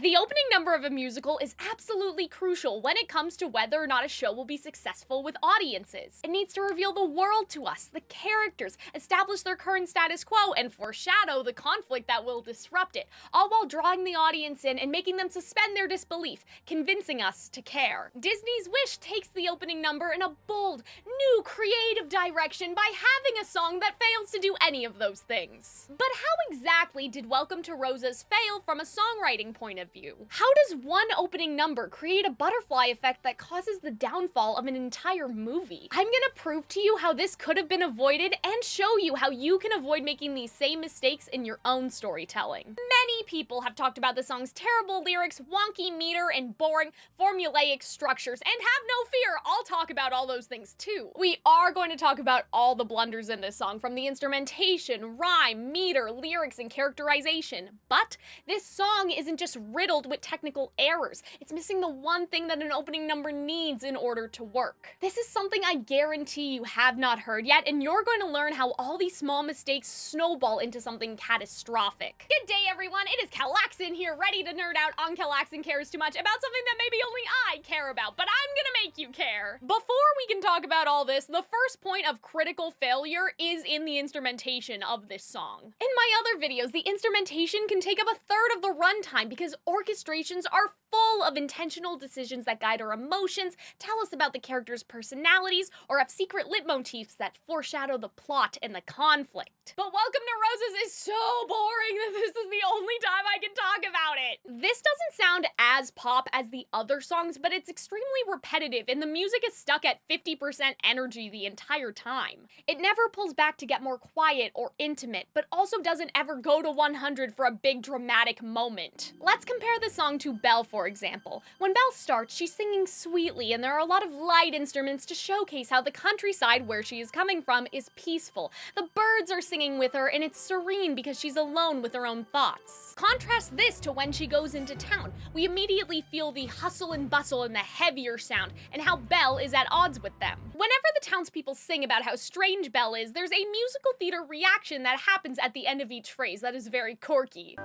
The opening number of a musical is absolutely crucial when it comes to whether or not a show will be successful with audiences. It needs to reveal the world to us, the characters, establish their current status quo, and foreshadow the conflict that will disrupt it, all while drawing the audience in and making them suspend their disbelief, convincing us to care. Disney's Wish takes the opening number in a bold, new, creative direction by having a song that fails to do any of those things. But how exactly did Welcome to Rosas fail from a songwriting point of view? How does one opening number create a butterfly effect that causes the downfall of an entire movie? I'm gonna prove to you how this could have been avoided and show you how you can avoid making these same mistakes in your own storytelling. Many people have talked about the song's terrible lyrics, wonky meter, and boring, formulaic structures, and have no fear, I'll talk about all those things too. We are going to talk about all the blunders in this song, from the instrumentation, rhyme, meter, lyrics, and characterization. But this song isn't just riddled with technical errors, it's missing the one thing that an opening number needs in order to work. This is something I guarantee you have not heard yet, and you're going to learn how all these small mistakes snowball into something catastrophic. Good day everyone, it is Calxiyn here, ready to nerd out on Calxiyn Cares Too Much about something that maybe only I care about, but I'm gonna make you care. Before we can talk about all this, the first point of critical failure is in the instrumentation of this song. In my other videos, the instrumentation can take up a third of the runtime because orchestrations are full of intentional decisions that guide our emotions, tell us about the characters' personalities, or have secret leitmotifs that foreshadow the plot and the conflict. But Welcome to Rosas is so boring that this is the only time I can talk about it. This doesn't sound as pop as the other songs, but it's extremely repetitive and the music is stuck at 50% energy the entire time. It never pulls back to get more quiet or intimate, but also doesn't ever go to 100 for a big dramatic moment. Let's compare the song to Belle, for example. When Belle starts, she's singing sweetly and there are a lot of light instruments to showcase how the countryside where she is coming from is peaceful. The birds are singing with her and it's serene because she's alone with her own thoughts. Contrast this to when she goes into town. We immediately feel the hustle and bustle and the heavier sound and how Belle is at odds with them. Whenever the townspeople sing about how strange Belle is, there's a musical theater reaction that happens at the end of each phrase that is very quirky.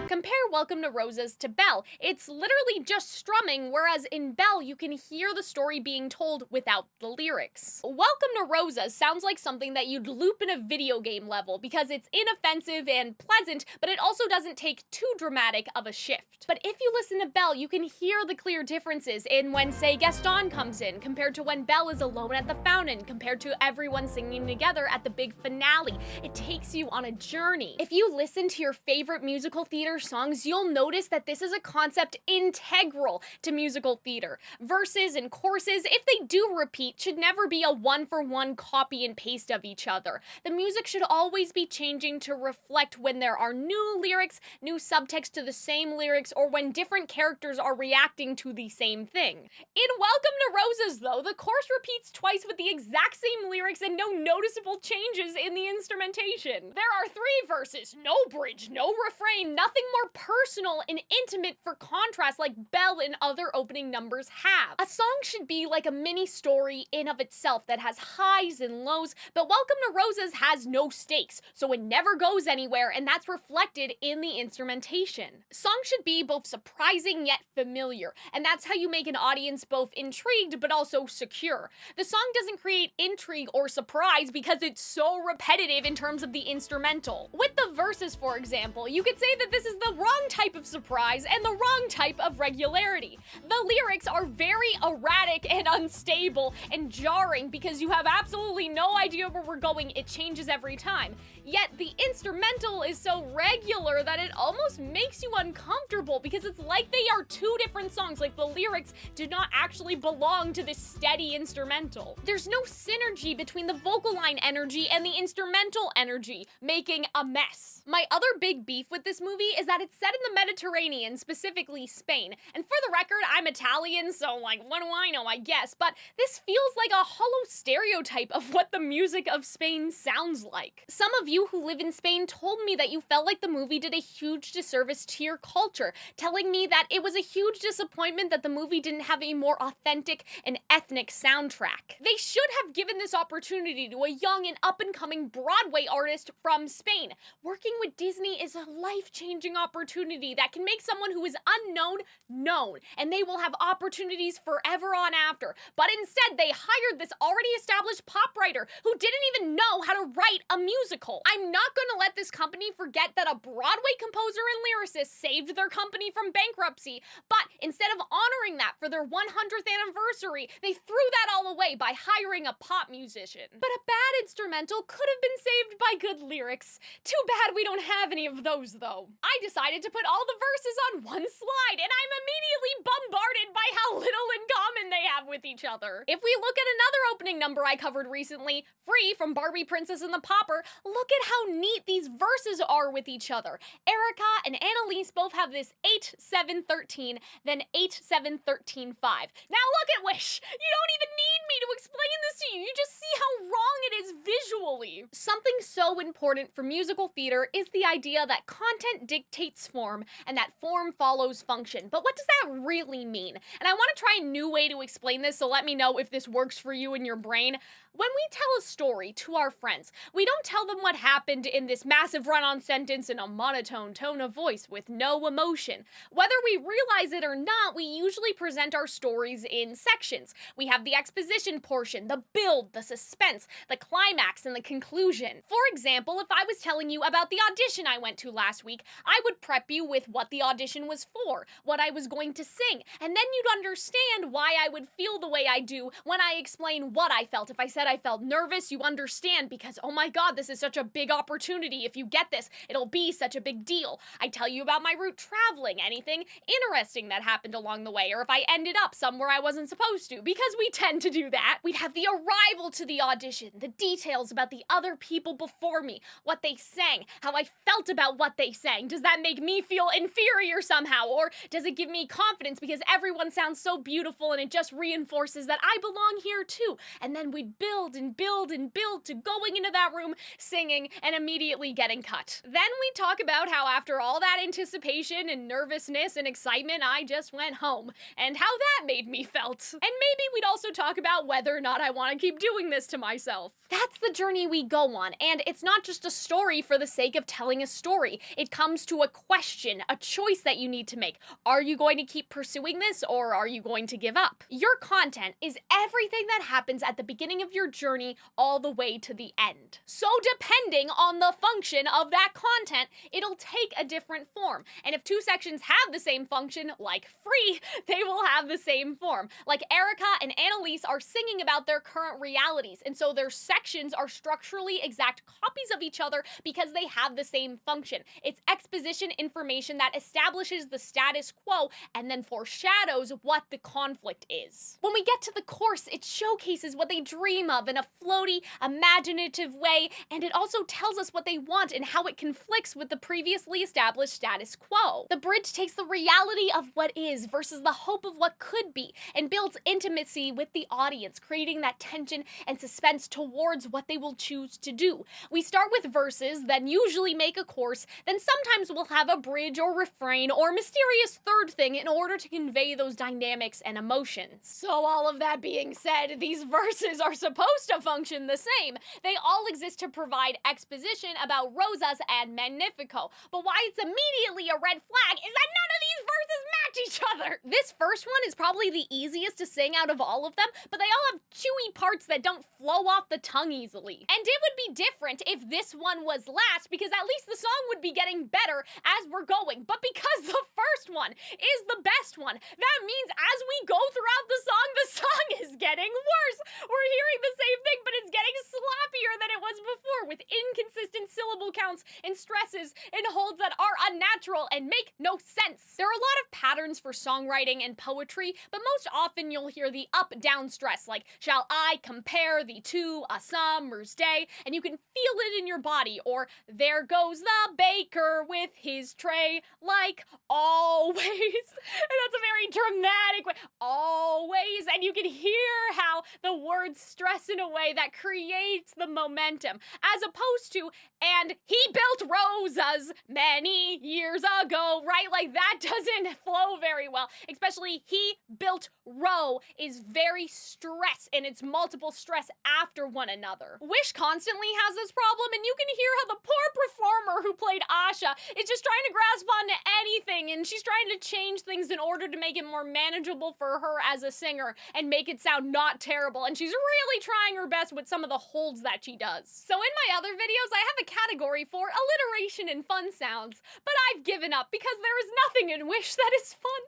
Compare Welcome to Rosas to Belle. It's literally just strumming, whereas in Belle you can hear the story being told without the lyrics. Welcome to Rosas sounds like something that you'd loop in a video game level because it's inoffensive and pleasant, but it also doesn't take too dramatic of a shift. But if you listen to Belle, you can hear the clear differences in when, say, Gaston comes in, compared to when Belle is alone at the fountain, compared to everyone singing together at the big finale. It takes you on a journey. If you listen to your favorite musical theater songs, you'll notice that this is a concept integral to musical theater. Verses and choruses, if they do repeat, should never be a one-for-one copy and paste of each other. The music should always be changing to reflect when there are new lyrics, new subtext to the same lyrics, or when different characters are reacting to the same thing. In Welcome to Rosas, though, the chorus repeats twice with the exact same lyrics and no noticeable changes in the instrumentation. There are 3 verses, no bridge, no refrain, nothing more personal and intimate for contrast like Belle and other opening numbers have. A song should be like a mini story in of itself that has highs and lows, but Welcome to Rosas has no stakes, so it never goes anywhere, and that's reflected in the instrumentation. Songs should be both surprising yet familiar, and that's how you make an audience both intrigued but also secure. The song doesn't create intrigue or surprise because it's so repetitive in terms of the instrumental. With the verses, for example, you could say that this is the wrong type of surprise and the wrong type of regularity. The lyrics are very erratic and unstable and jarring because you have absolutely no idea where we're going. It changes every time. Yet the instrumental is so regular that it almost makes you uncomfortable because it's like they are 2 different songs, like the lyrics do not actually belong to this steady instrumental. There's no synergy between the vocal line energy and the instrumental energy, making a mess. My other big beef with this movie is that it's set in the Mediterranean, specifically Spain. And for the record, I'm Italian, so like, what do I know, I guess. But this feels like a hollow stereotype of what the music of Spain sounds like. Some of you who live in Spain told me that you felt like the movie did a huge disservice to your culture, telling me that it was a huge disappointment that the movie didn't have a more authentic and ethnic soundtrack. They should have given this opportunity to a young and up-and-coming Broadway artist from Spain. Working with Disney is a life-changing opportunity that can make someone who is unknown known, and they will have opportunities forever on after. But instead, they hired this already established pop writer who didn't even know how to write a musical. I'm not gonna let this company forget that a Broadway composer and lyricist saved their company from bankruptcy, but instead of honoring that for their 100th anniversary, they threw that all away by hiring a pop musician. But a bad instrumental could have been saved by good lyrics. Too bad we don't have any of those, though. I decided to put all the verses on one slide, and I'm immediately bombarded by how little in common they have with each other. If we look at another opening number I covered recently, Free from Barbie Princess and the Pauper, look at how neat these verses are with each other. Erica and Annalise both have this 8-7-13, then 8-7-13-5. Now look at Wish! You don't even need me to explain this to you, you just see how wrong it is visually. Something so important for musical theater is the idea that content dictates form and that form follows function. But what does that really mean? And I want to try a new way to explain this, so let me know if this works for you in your brain. When we tell a story to our friends, we don't tell them what happened in this massive run-on sentence in a monotone tone of voice with no emotion. Whether we realize it or not, we usually present our stories in sections. We have the exposition portion, the build, the suspense, the climax, and the conclusion. For example, if I was telling you about the audition I went to last week, I would prep you with what the audition was for, what I was going to sing, and then you'd understand why I would feel the way I do when I explain what I felt. If I said I felt nervous, you understand because, oh my god, this is such a big opportunity. If you get this, it'll be such a big deal. I tell you about my route traveling, anything interesting that happened along the way, or if I ended up somewhere I wasn't supposed to, because we tend to do that. We'd have the arrival to the audition, the details about the other people before me, what they sang, how I felt about what they sang. Does that make me feel inferior somehow, or does it give me confidence because everyone sounds so beautiful and it just reinforces that I belong here too? And then we'd build and build and build to going into that room, singing, and immediately getting cut. Then we talk about how after all that anticipation and nervousness and excitement, I just went home, and how that made me felt. And maybe we'd also talk about whether or not I want to keep doing this to myself. That's the journey we go on, and it's not just a story for the sake of telling a story. It comes to a question, a choice that you need to make. Are you going to keep pursuing this, or are you going to give up? Your content is everything that happens at the beginning of your journey all the way to the end. So depending on the function of that content, it'll take a different form. And if two sections have the same function, like Free, they will have the same form. Like Erica and Annalise are singing about their current realities, and so their sections are structurally exact copies of each other because they have the same function. It's exposition information that establishes the status quo and then foreshadows what the conflict is. When we get to the chorus, it showcases what they dream of in a floaty, imaginative way, and it also tells us what they want and how it conflicts with the previously established status quo. The bridge takes the reality of what is versus the hope of what could be and builds intimacy with the audience, creating that tension and suspense towards what they will choose to do. We start with verses, then usually make a chorus, then sometimes we'll have a bridge or refrain or mysterious third thing in order to convey those dynamics and emotions. So all of that being said, these verses are supposed to function the same. They all exist to provide exposition about Rosas and Magnifico, but why it's immediately a red flag is that none of these verses match each other. This first one is probably the easiest to sing out of all of them, but they all have chewy parts that don't flow off the tongue easily. And it would be different if this one was last, because at least the song would be getting better as we're going. But because the first one is the best one, that means as we go throughout the song, the the song is getting worse. We're hearing the same thing, but it's getting sloppier than it was before, with inconsistent syllable counts and stresses and holds that are unnatural and make no sense. There are a lot of patterns for songwriting and poetry, but most often you'll hear the up-down stress, like, shall I compare thee to a summer's day, and you can feel it in your body, or there goes the baker with his tray, like always. And that's a very dramatic way, always, and you can hear how the words stress in a way that creates the momentum, as opposed to, and he built Rosas many years ago, right? Like, that doesn't flow very well, especially he built row is very stress, and it's multiple stress after one another. Wish constantly has this problem, and you can hear how the poor performer who played Asha is just trying to grasp onto anything, and she's trying to change things in order to make it more manageable for her as a singer and make it sound not terrible, and she's really trying her best with some of the holds that she does. So in my other videos, I have a category for alliteration and fun sounds, but I've given up because there is nothing in Wish that is fun.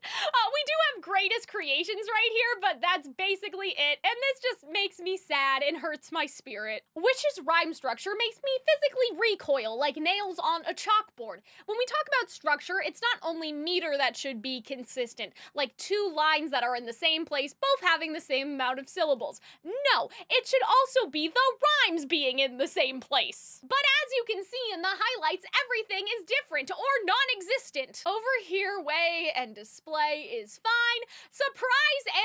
We do have greatest creations right here, but that's basically it, and this just makes me sad and hurts my spirit. Wish's rhyme structure makes me physically recoil like nails on a chalkboard. When we talk about structure, it's not only meter that should be consistent, like two lines that are in the same place, both having the same amount of syllables. No, it should also be the rhymes being in the same place. But as you can see in the highlights, everything is different or non-existent. Over here, weigh and display is fine. Surprise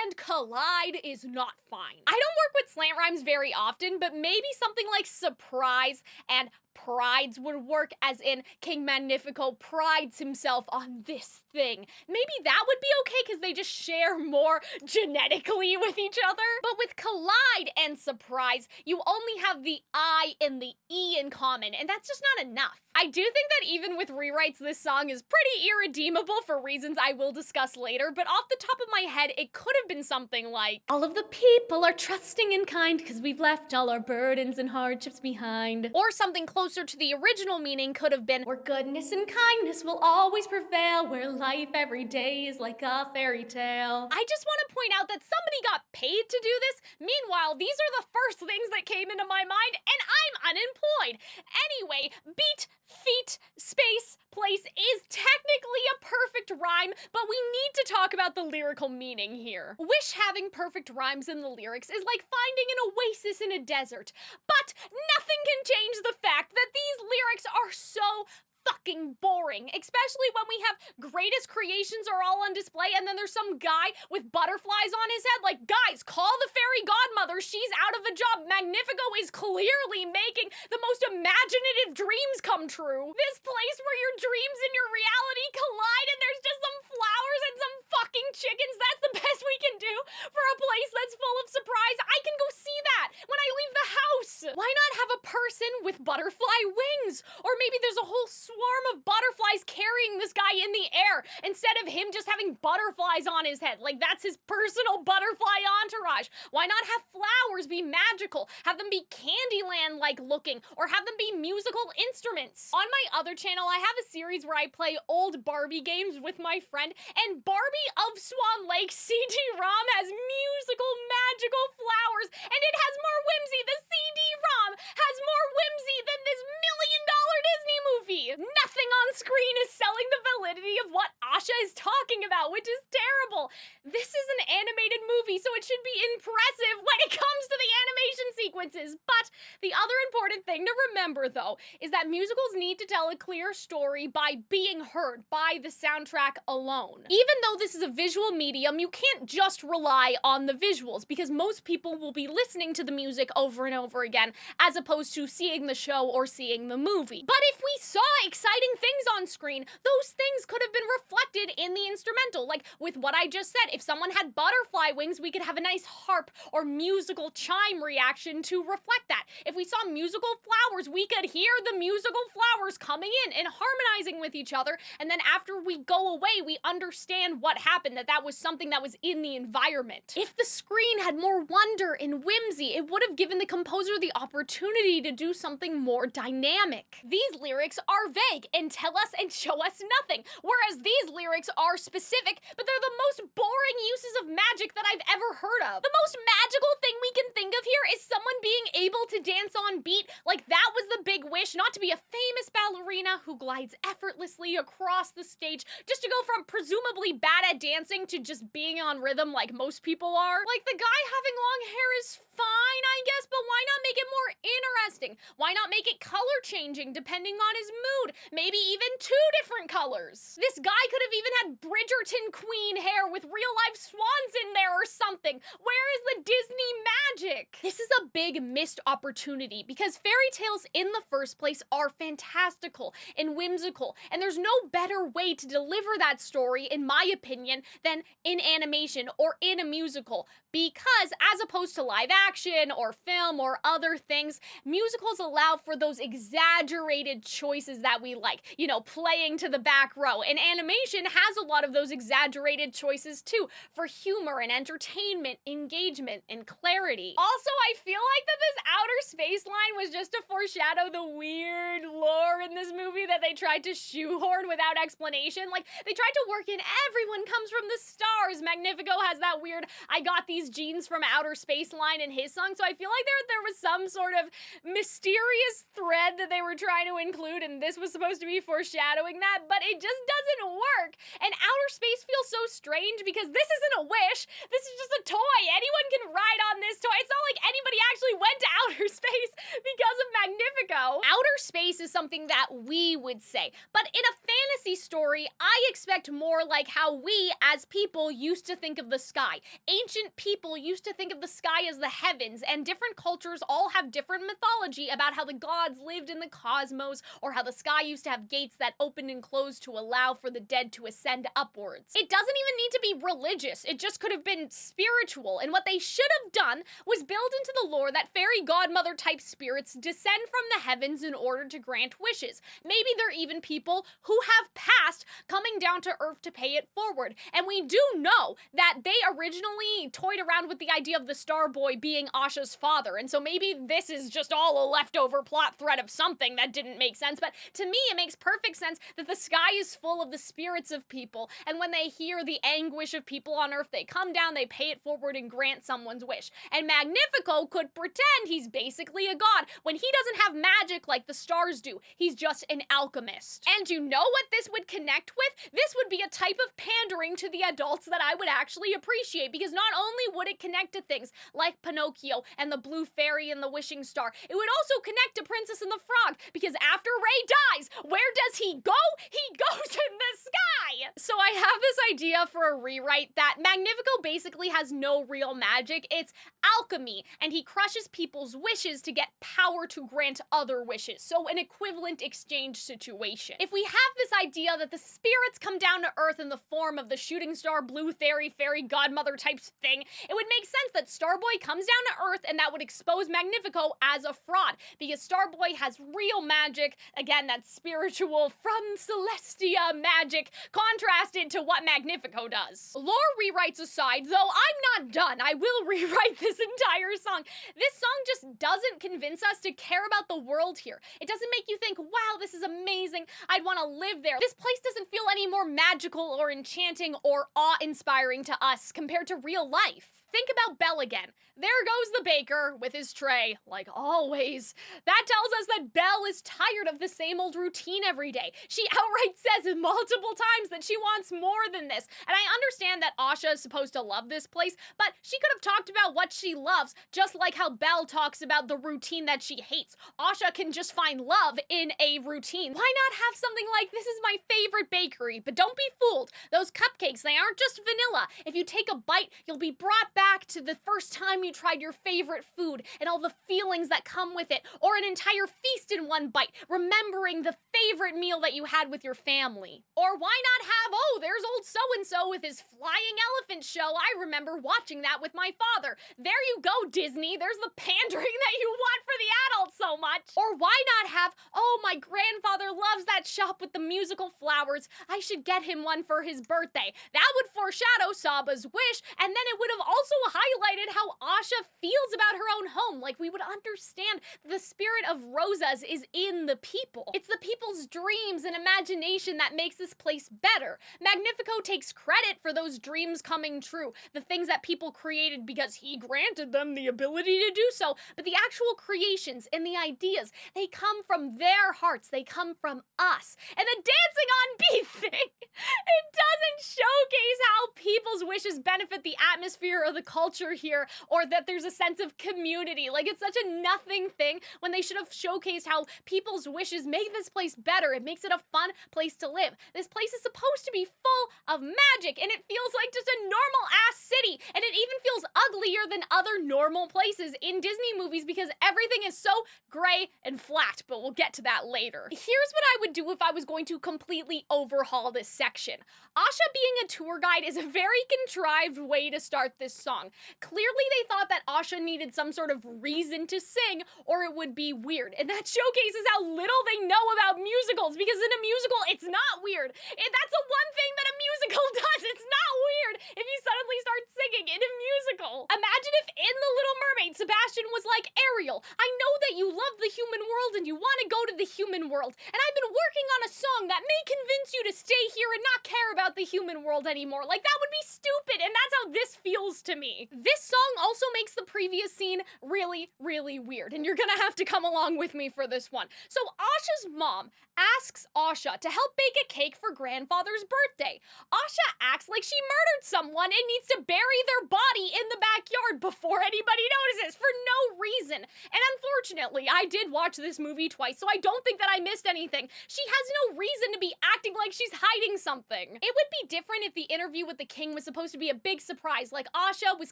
and collide is not fine. I don't work with slant rhymes very often, but maybe something like surprise and prides would work, as in King Magnifico prides himself on this thing. Maybe that would be okay because they just share more genetically with each other. But with collide and surprise, you only have the I and the E in common, and that's just not enough. I do think that even with rewrites, this song is pretty irredeemable for reasons I will discuss later, but off the top of my head, it could have been something like, all of the people are trusting and kind because we've left all our burdens and hardships behind. Or something closer to the original meaning could have been, where goodness and kindness will always prevail, where life every day is like a fairy tale. I just want to point out that somebody got paid to do this. Meanwhile, these are the first things that came into my mind, and I'm unemployed. Anyway, beat, feet, space, place is technically a perfect rhyme, but we need to talk about the lyrical meaning here. Wish having perfect rhymes in the lyrics is like finding an oasis in a desert, but nothing can change the fact that these lyrics are so fucking boring, especially when we have greatest creations are all on display and then there's some guy with butterflies on his head. Like, guys, call the fairy godmother, she's out of a job. Magnifico is clearly making the most imaginative dreams come true. This place where your dreams and your reality collide and there's just some flowers and some fucking chickens, that's the best we can do for a place that's full of surprise. I can go see that when I leave the house. Why not have a person with butterfly wings? Or maybe there's a whole swarm of butterflies carrying this guy in the air instead of him just having butterflies on his head. Like, that's his personal butterfly entourage. Why not have flowers be magical? Have them be Candyland-like looking, or have them be musical instruments. On my other channel, I have a series where I play old Barbie games with my friend, and Barbie of Swan Lake CD-ROM has musical magical flowers, and it has more whimsy. The CD-ROM has more whimsy than this $1 million Disney movie. Nothing on screen is selling the validity of what Asha is talking about, which is terrible. This is an animated movie, so it should be impressive when it comes to the animation sequences. But the other important thing to remember, though, is that musicals need to tell a clear story by being heard, by the soundtrack alone. Even though this is a visual medium, you can't just rely on the visuals, because most people will be listening to the music over and over again, as opposed to seeing the show or seeing the movie. But if we saw exciting things on screen, those things could have been reflected in the instrumental. Like with what I just said, if someone had butterfly wings, we could have a nice harp or musical chime reaction to reflect that. If we saw musical flowers, we could hear the musical flowers coming in and harmonizing with each other, and then after we go away, we understand what happened, that that was something that was in the environment. If the screen had more wonder and whimsy, it would have given the composer the opportunity to do something more dynamic. These lyrics are vague and tell us and show us nothing, whereas these lyrics are specific, but they're the most boring empowering uses of magic that I've ever heard of. The most magical thing we can think of here is someone being able to dance on beat. Like, that was the big wish, not to be a famous ballerina who glides effortlessly across the stage, just to go from presumably bad at dancing to just being on rhythm like most people are. Like, the guy having long hair is fine, I guess, but why not make it more interesting? Why not make it color changing depending on his mood? Maybe even 2 different colors. This guy could have even had Bridgerton queen hair with real life swans in there or something. Where is the Disney magic? This is a big missed opportunity because fairy tales in the first place are fantastical and whimsical, and there's no better way to deliver that story, in my opinion, than in animation or in a musical. Because as opposed to live action or film or other things, musicals allow for those exaggerated choices that we like, you know, playing to the back row. And animation has a lot of those exaggerated choices too, for humor and entertainment, engagement, and clarity. Also, I feel like that this outer space line was just to foreshadow the weird lore in this movie that they tried to shoehorn without explanation. Like, they tried to work in everyone comes from the stars. Magnifico has that weird I got these genes from outer space line in his song, so I feel like there was some sort of mysterious thread that they were trying to include, and this was supposed to be foreshadowing that, but it just doesn't work. And outer space feels so strange because this isn't a wish, this is just a toy. Anyone can ride on this toy. It's not like anybody actually went to outer space because of Magnifico. Outer space is something that we would say, but in a fantasy story, I expect more like how we as people used to think of the sky. Ancient people used to think of the sky as the heavens, and different cultures all have different mythology about how the gods lived in the cosmos, or how the sky used to have gates that opened and closed to allow for the dead to ascend upwards. It doesn't even need to be religious, it just could have been spiritual, and what they should have done was build into the lore that fairy godmother type spirits descend from the heavens in order to grant wishes. Maybe they're even people who have passed coming down to Earth to pay it forward, and we do know that they originally toyed around with the idea of the Star Boy being Asha's father, and so maybe this is just all a leftover plot thread of something that didn't make sense, but to me it makes perfect sense that the sky is full of the spirits of people, and when they hear the anguish of people on Earth, they come down, they pay it forward, and grant someone's wish. And Magnifico could pretend he's basically a god when he doesn't have magic like the stars do. He's just an alchemist. And you know what this would connect with? This would be a type of pandering to the adults that I would actually appreciate, because not only would it connect to things like Pinocchio and the Blue Fairy and the Wishing Star, it would also connect to Princess and the Frog, because after Ray dies, where does he go? He goes in the sky! So I have this idea for a rewrite that Magnifico basically has no real magic, it's alchemy, and he crushes people's wishes to get power to grant other wishes, so an equivalent exchange situation. If we have this idea that the spirits come down to Earth in the form of the Shooting Star, Blue Fairy, Fairy Godmother type thing, it would make sense that Starboy comes down to Earth, and that would expose Magnifico as a fraud, because Starboy has real magic, again, that's spiritual from Celestia magic, contrasted to what Magnifico does. Lore rewrites aside, though I'm not done, I will rewrite this entire song. This song just doesn't convince us to care about the world here. It doesn't make you think, wow, this is amazing, I'd want to live there. This place doesn't feel any more magical or enchanting or awe-inspiring to us compared to real life. Think about Belle again. There goes the baker with his tray, like always. That tells us that Belle is tired of the same old routine every day. She outright says multiple times that she wants more than this. And I understand that Asha is supposed to love this place, but she could have talked about what she loves, just like how Belle talks about the routine that she hates. Asha can just find love in a routine. Why not have something like, this is my favorite bakery? But don't be fooled. Those cupcakes, they aren't just vanilla. If you take a bite, you'll be brought back to the first time you tried your favorite food and all the feelings that come with it, or an entire feast in one bite, remembering the favorite meal that you had with your family. Or why not have, oh, there's old so-and-so with his flying elephant show, I remember watching that with my father. There you go, Disney. There's the pandering that you want for the adults so much. Or why not have, oh, my grandfather loves that shop with the musical flowers. I should get him one for his birthday. That would foreshadow Saba's wish, and then it would have also highlighted how Asha feels about her own home. Like, we would understand the spirit of Rosas is in the people. It's the people's dreams and imagination that makes this place better. Magnifico takes credit for those dreams coming true, the things that people created because he granted them the ability to do so, but the actual creations and the ideas, they come from their hearts, they come from us. And the dancing on beat thing, it doesn't showcase how people's wishes benefit the atmosphere or the culture here, or that there's a sense of community. Like, it's such a nothing thing when they should have showcased how people's wishes make this place better. It makes it a fun place to live. This place is supposed to be full of magic, and it feels like just a normal ass city, and it even feels uglier than other normal places in Disney movies because everything is so gray and flat, but we'll get to that later. Here's what I would do if I was going to completely overhaul this section. Asha being a tour guide is a very contrived way to start this song. Clearly they thought that Asha needed some sort of reason to sing or it would be weird, and that showcases how little they know about musicals, because in a musical it's not weird. That's the one thing that a musical does. It's not weird if you suddenly start singing in a musical. Imagine if in The Little Mermaid, Sebastian was like, Ariel, I know that you love the human world and you want to go to the human world, and I've been working on a song that may convince you to stay here and not care about the human world anymore. Like, that would be stupid, and that's how this feels to me. This song also makes the previous scene really, really weird, and you're gonna have to come along with me for this one. So Asha's mom asks Asha to help bake a cake for grandfather's birthday. Asha acts like she murdered someone and needs to bury their body in the backyard before anybody notices for no reason. And unfortunately, I did watch this movie twice, so I don't think that I missed anything. She has no reason to be acting like she's hiding something. It would be different if the interview with the king was supposed to be a big surprise, like Asha was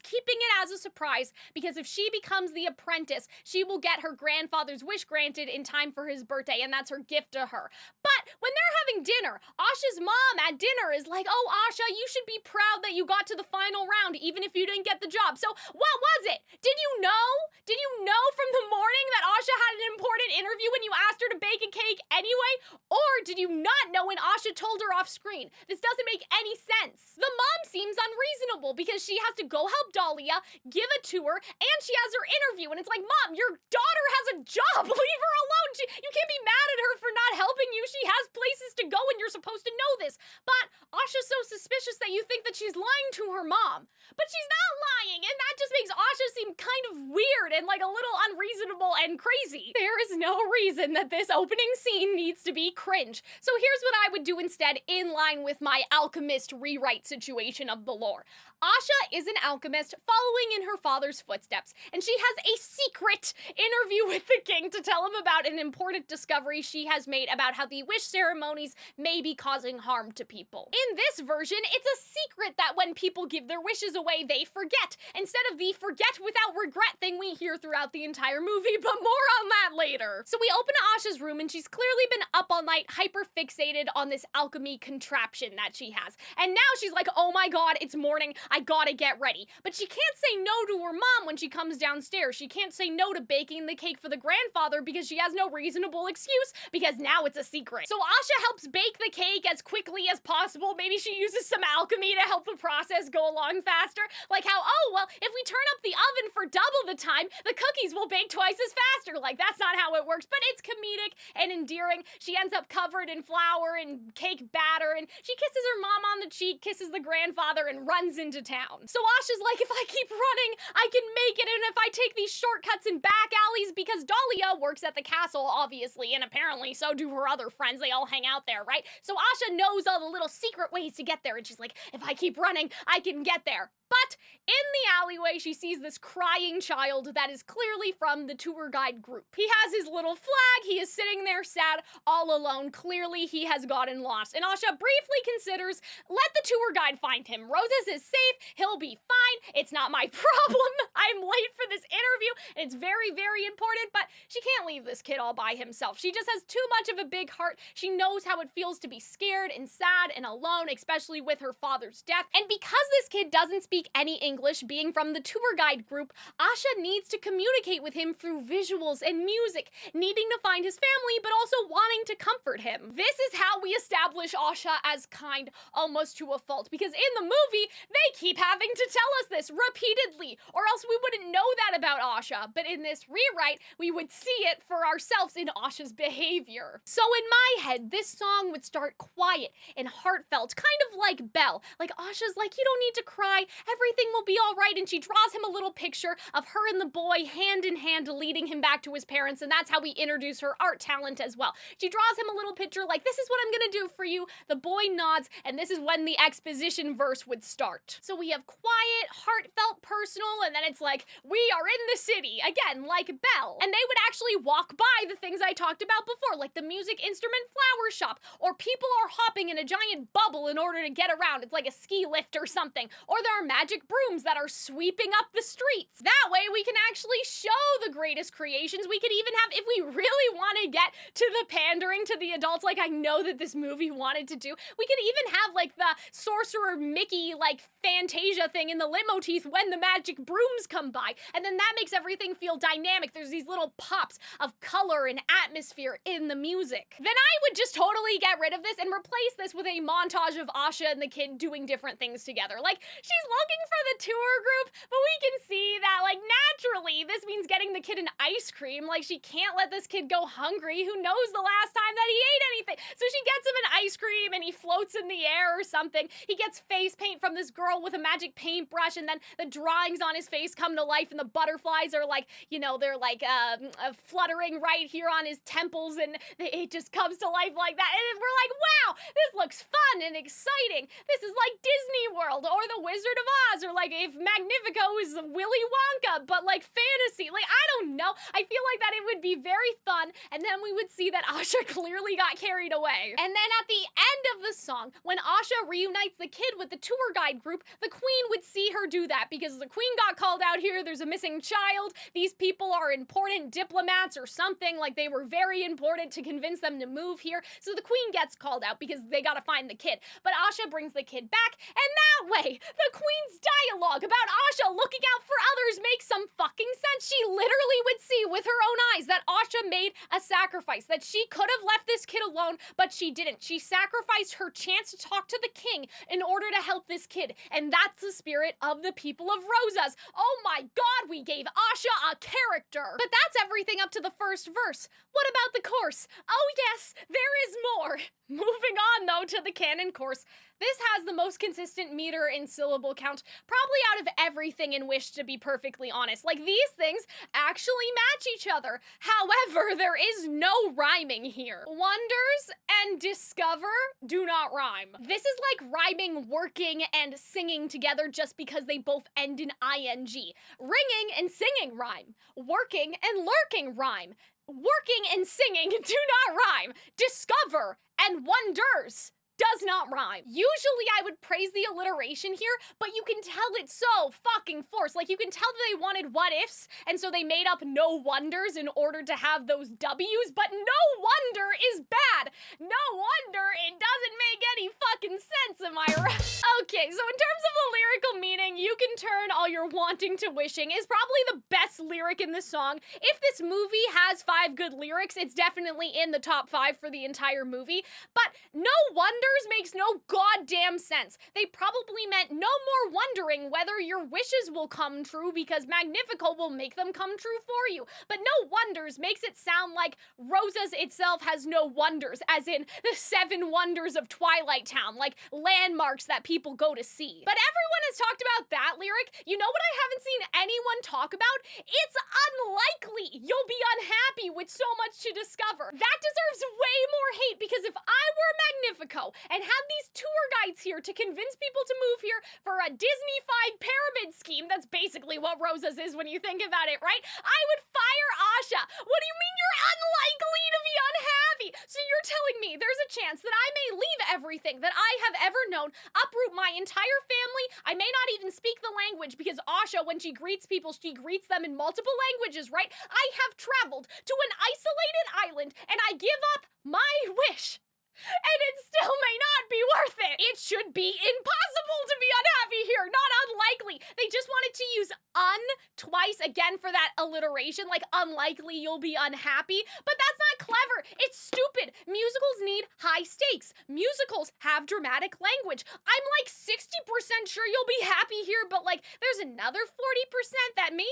keeping it as a surprise, because if she becomes the apprentice, she will get her grandfather's wish granted in time for his birthday, and that's her gift to her. But when they're having dinner, Asha's mom at dinner is like, oh, Asha, you should be proud that you got to the final round, even if you didn't get the job. So what was it? Did you know? Did you know from the morning that Asha had an important interview when you asked her to bake a cake anyway? Or did you not know when Asha told her off screen? This doesn't make any sense. The mom seems unreasonable because she has to go help Dahlia, give a tour, and she has her interview. And it's like, Mom, your daughter has a job. Leave her alone. You can't be mad at her for not helping you. She has places to go and you're supposed to know this. But Asha's so suspicious that you think that she's lying to her mom. But she's not lying, and that just makes Asha seem kind of weird and like a little unreasonable and crazy. There is no reason that this opening scene needs to be cringe. So here's what I would do instead, in line with my alchemist rewrite situation of the lore. Asha is an alchemist following in her father's footsteps, and she has a secret interview with the king to tell him about an important discovery she has made about how the wish ceremonies may be causing harm to people. In this version, it's a secret that when people give their wishes away, they forget, instead of the forget without regret thing we hear throughout the entire movie, but more on that later. So we open Asha's room, and she's clearly been up all night, hyper fixated on this alchemy contraption that she has. And now she's like, oh my god, it's morning, I gotta get ready. But she can't say no to her mom when she comes downstairs. She can't say no to baking the cake for the grandfather because she has no reasonable excuse, because now it's a secret. So Asha helps bake the cake as quickly as possible. Maybe she uses some alchemy to help the process go along faster. Like how, oh, well, if we turn up the oven for double the time, the cookies will bake twice as faster. Like, that's not how it works, but it's comedic and endearing. She ends up covered in flour and cake batter, and she kisses her mom on the cheek, kisses the grandfather, and runs into town. So Asha's like, if I keep running, I can make it, and if I take these shortcuts and back alleys, because Dahlia works at the castle, obviously, and apparently so do her other friends. They all hang out there, right? So Asha knows all the little secret ways to get there, and she's like, if I keep running, I can get there. But in the alleyway, she sees this crying child that is clearly from the tour guide group. He has his little flag, he is sitting there sad, all alone. Clearly he has gotten lost. And Asha briefly considers, let the tour guide find him. Rosas is safe, he'll be fine, it's not my problem. I I'm late for this interview, and it's very, very important, but she can't leave this kid all by himself. She just has too much of a big heart. She knows how it feels to be scared and sad and alone, especially with her father's death. And because this kid doesn't speak any English, being from the tour guide group, Asha needs to communicate with him through visuals and music, needing to find his family, but also wanting to comfort him. This is how we establish Asha as kind, almost to a fault, because in the movie, they keep having to tell us this repeatedly, or else we wouldn't know that about Asha. But in this rewrite, we would see it for ourselves in Asha's behavior. So in my head, this song would start quiet and heartfelt, kind of like Belle. Like Asha's like, you don't need to cry, everything will be all right, and she draws him a little picture of her and the boy hand in hand leading him back to his parents, and that's how we introduce her art talent as well. She draws him a little picture like, this is what I'm gonna do for you. The boy nods, and this is when the exposition verse would start. So we have quiet, heartfelt, personal, and then it's like, we are in the city, again, like Belle. And they would actually walk by the things I talked about before, like the music instrument flower shop, or people are hopping in a giant bubble in order to get around. It's like a ski lift or something. Or there are magic brooms that are sweeping up the streets. That way we can actually show the greatest creations. We could even have, if we really want to get to the pandering to the adults, like I know that this movie wanted to do, we could even have like the Sorcerer Mickey like Fantasia thing in the limo teeth when the magic brooms come by, and then that makes everything feel dynamic. There's these little pops of color and atmosphere in the music. Then I would just totally get rid of this and replace this with a montage of Asha and the kid doing different things together. Like, she's looking for the tour group, but we can see that, like, naturally, this means getting the kid an ice cream. Like, she can't let this kid go hungry. Who knows the last time that he ate anything? So she gets him an ice cream and he floats in the air or something. He gets face paint from this girl with a magic paintbrush, and then the drawings on his face come to life, and the butterflies are like, you know, they're like fluttering right here on his temples, and it just comes to life like that. And we're like, wow, this looks fun and exciting. This is like Disney World or the Wizard of Oz, or like if Magnifico is Willy Wonka, but like fantasy. Like, I don't know. I feel like that it would be very fun, and then we would see that Asha clearly got carried away. And then at the end of the song, when Asha reunites the kid with the tour guide group, the queen would see her do that because the queen got called out here. There's a missing child. These people are important diplomats or something, like they were very important to convince them to move here. So the queen gets called out because they gotta find the kid. But Asha brings the kid back, and that way, the queen's dialogue about Asha looking out for others makes some fucking sense. She literally would see with her own eyes that Asha made a sacrifice, that she could have left this kid alone, but she didn't. She sacrificed her chance to talk to the king in order to help this kid, and that's the spirit of the people of Rosas. Oh my god, we gave Asha a character! But that's everything up to the first verse. What about the chorus? Oh yes, there is more! Moving on, though, to the canon chorus. This has the most consistent meter and syllable count, probably out of everything in Wish, to be perfectly honest. Like, these things actually match each other. However, there is no rhyming here. Wonders and discover do not rhyme. This is like rhyming working and singing together just because they both end in ing. Ringing and singing rhyme. Working and lurking rhyme. Working and singing do not rhyme. Discover and wonders does not rhyme. Usually I would praise the alliteration here, but you can tell it's so fucking forced. Like, you can tell that they wanted what ifs, and so they made up no wonders in order to have those W's, but no wonder is bad. No wonder it doesn't make any fucking sense, am I right? Okay, so in terms of the lyrical meaning, You Can Turn All Your Wanting to Wishing is probably the best lyric in the song. If this movie has 5 good lyrics, it's definitely in the top 5 for the entire movie, but no wonder makes no goddamn sense. They probably meant no more wondering whether your wishes will come true because Magnifico will make them come true for you. But no wonders makes it sound like Rosas itself has no wonders, as in the 7 wonders of Twilight Town, like landmarks that people go to see. But everyone has talked about that lyric. You know what I haven't seen anyone talk about? It's unlikely you'll be unhappy with so much to discover. That deserves way more hate, because if I were Magnifico and had these tour guides here to convince people to move here for a Disney-fied pyramid scheme, that's basically what Rosas is when you think about it, right? I would fire Asha. What do you mean you're unlikely to be unhappy? Wait, so you're telling me there's a chance that I may leave everything that I have ever known, uproot my entire family, I may not even speak the language because Asha, when she greets people, she greets them in multiple languages, right? I have traveled to an isolated island and I give up my wish. And it still may not be worth it. It should be impossible to be unhappy here, not unlikely. They just wanted to use twice again for that alliteration, like unlikely you'll be unhappy, but that's not clever. It's stupid. Musicals need high stakes. Musicals have dramatic language. I'm like 60% sure you'll be happy here, but like there's another 40% that maybe,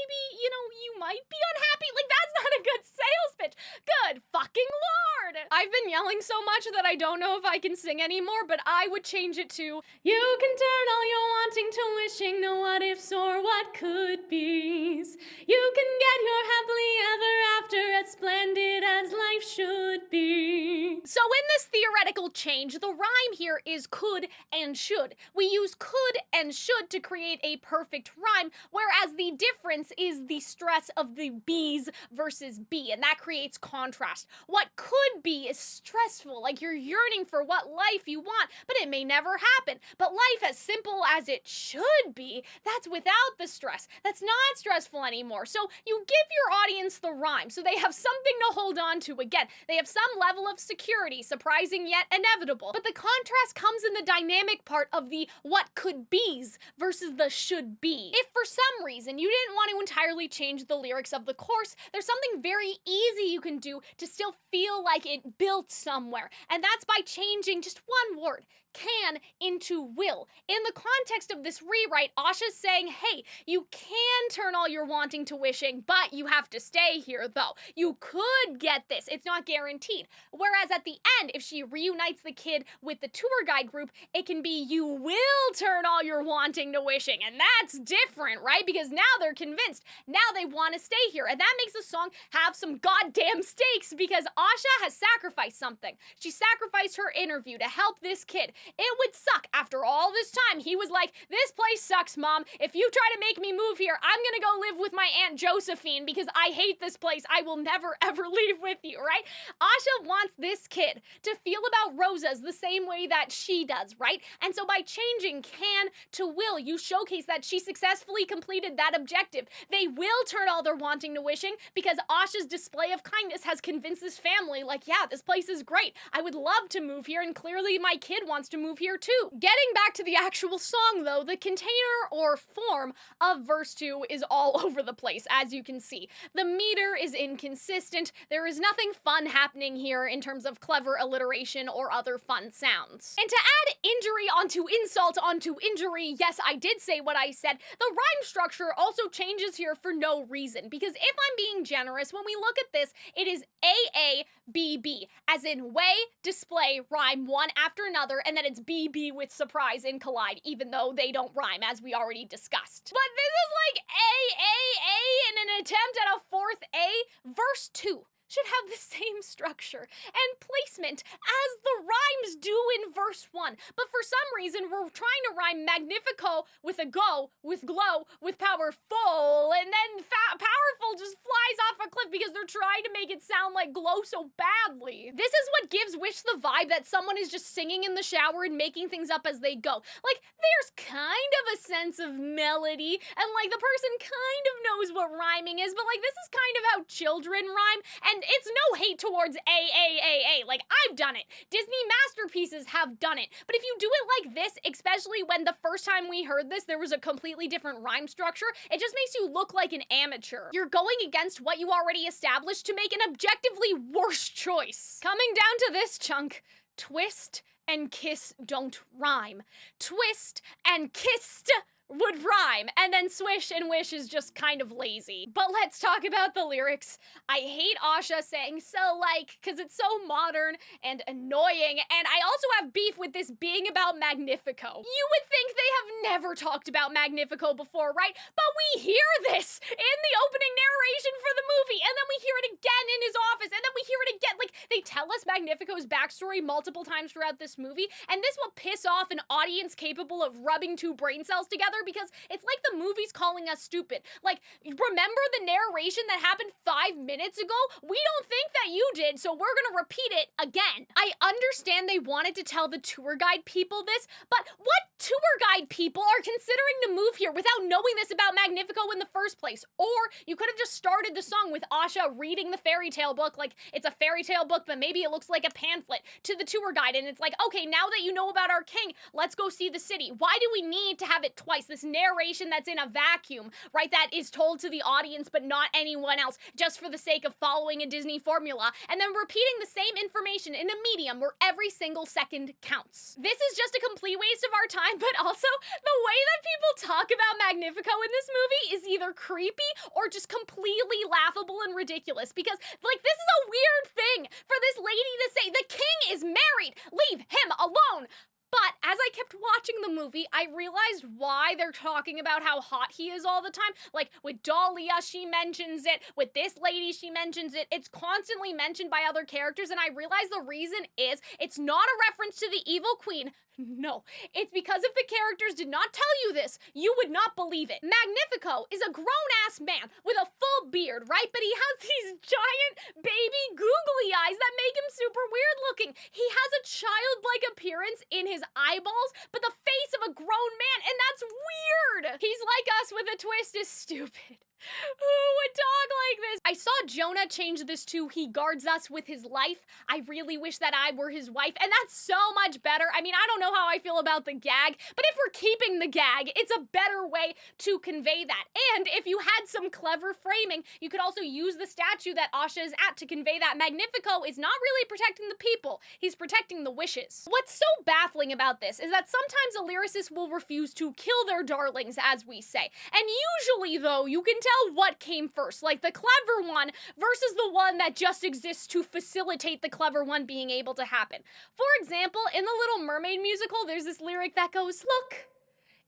you might be unhappy. Like that's not a good sales pitch. Good fucking Lord. I've been yelling so much that I don't know if I can sing anymore, but I would change it to, you can turn all your wanting to wishing, no what ifs or what could be's. You can get your happily ever after as splendid as life should be. So in this theoretical change, the rhyme here is could and should. We use could and should to create a perfect rhyme, whereas the difference is the stress of the be's versus be, and that creates contrast. What could be is stressful, like you're yearning for what life you want, but it may never happen. But life as simple as it should be, that's without the stress. That's not stressful anymore. So you give your audience the rhyme so they have something to hold on to. Again, they have some level of security, surprising yet inevitable. But the contrast comes in the dynamic part of the what could be's versus the should be. If for some reason you didn't want to entirely change the lyrics of the chorus, there's something very easy you can do to still feel like it built somewhere. And that's by changing just one word, can, into will. In the context of this rewrite, Asha's saying, hey, you can turn all your wanting to wishing, but you have to stay here though. You could get this, it's not guaranteed. Whereas at the end, if she reunites the kid with the tour guide group, it can be you will turn all your wanting to wishing. And that's different, right? Because now they're convinced. Now they want to stay here. And that makes the song have some goddamn stakes because Asha has sacrificed something. She sacrificed her interview to help this kid. It would suck after all this time. He was like, this place sucks, Mom. If you try to make me move here, I'm gonna go live with my Aunt Josephine because I hate this place. I will never ever leave with you, right? Asha wants this kid to feel about Rosas the same way that she does, right? And so by changing can to will, you showcase that she successfully completed that objective. They will turn all their wanting to wishing because Asha's display of kindness has convinced this family, like, yeah, this place is great. I would love to move here, and clearly my kid wants to move here too. Getting back to the actual song though, the container or form of verse 2 is all over the place, as you can see. The meter is inconsistent. There is nothing fun happening here in terms of clever alliteration or other fun sounds. And to add injury onto insult onto injury, yes, I did say what I said, the rhyme structure also changes here for no reason, because if I'm being generous, when we look at this, it is AABB, as in way, display, rhyme one after another, and then it's BB with surprise and collide, even though they don't rhyme, as we already discussed. But this is like AAA in an attempt at a fourth A. Verse 2 should have the same structure and placement as the rhymes do in verse 1. But for some reason, we're trying to rhyme magnifico with a go, with glow, with powerful, and then powerful just flies off a cliff because they're trying to make it sound like glow so badly. This is what gives Wish the vibe that someone is just singing in the shower and making things up as they go. Like, there's kind of a sense of melody, and like the person kind of knows what rhyming is, but like this is kind of how children rhyme, and it's no hate towards AAAA, like I've done it. Disney masterpieces have done it. But if you do it like this, especially when the first time we heard this, there was a completely different rhyme structure, it just makes you look like an amateur. You're going against what you already established to make an objectively worse choice. Coming down to this chunk, twist and kiss don't rhyme. Twist and kissed would rhyme, and then swish and wish is just kind of lazy. But let's talk about the lyrics. I hate Asha saying so like, cause it's so modern and annoying, and I also have beef with this being about Magnifico. You would think they have never talked about Magnifico before, right? But we hear this in the opening narration for the movie, and then we hear it again in his office, and then we hear it again. Like, they tell us Magnifico's backstory multiple times throughout this movie, and this will piss off an audience capable of rubbing two brain cells together together because it's like the movie's calling us stupid. Like, remember the narration that happened 5 minutes ago? We don't think that you did, so we're gonna repeat it again. I understand they wanted to tell the tour guide people this, but what tour guide people are considering to move here without knowing this about Magnifico in the first place? Or you could have just started the song with Asha reading the fairy tale book, like it's a fairy tale book, but maybe it looks like a pamphlet, to the tour guide, and it's like, okay, now that you know about our king, let's go see the city. Why do we need to have it twice? This narration that's in a vacuum, right, that is told to the audience but not anyone else, just for the sake of following a Disney formula, and then repeating the same information in a medium where every single second counts. This is just a complete waste of our time, but also the way that people talk about Magnifico in this movie is either creepy or just completely laughable and ridiculous, because, like, this is a weird thing for this lady to say. The king is married! Leave him alone! But as I kept watching the movie, I realized why they're talking about how hot he is all the time. Like, with Dahlia, she mentions it. With this lady, she mentions it. It's constantly mentioned by other characters, and I realized the reason is it's not a reference to the evil queen. No, it's because if the characters did not tell you this, you would not believe it. Magnifico is a grown-ass man with a full beard, right? But he has these giant baby googly eyes that make him super weird looking. He has a childlike appearance in his eyeballs, but the face of a grown man, and that's weird. He's like us with a twist is stupid. Who would talk like this? I saw Jonah change this to he guards us with his life. I really wish that I were his wife, and that's so much better. I mean, I don't know how I feel about the gag, but if we're keeping the gag, it's a better way to convey that. And if you had some clever framing, you could also use the statue that Asha is at to convey that Magnifico is not really protecting the people, he's protecting the wishes. What's so baffling about this is that sometimes a lyricist will refuse to kill their darlings, as we say. And usually, though, you can tell what came first, like the clever one versus the one that just exists to facilitate the clever one being able to happen. For example, in the Little Mermaid musical, there's this lyric that goes, "Look,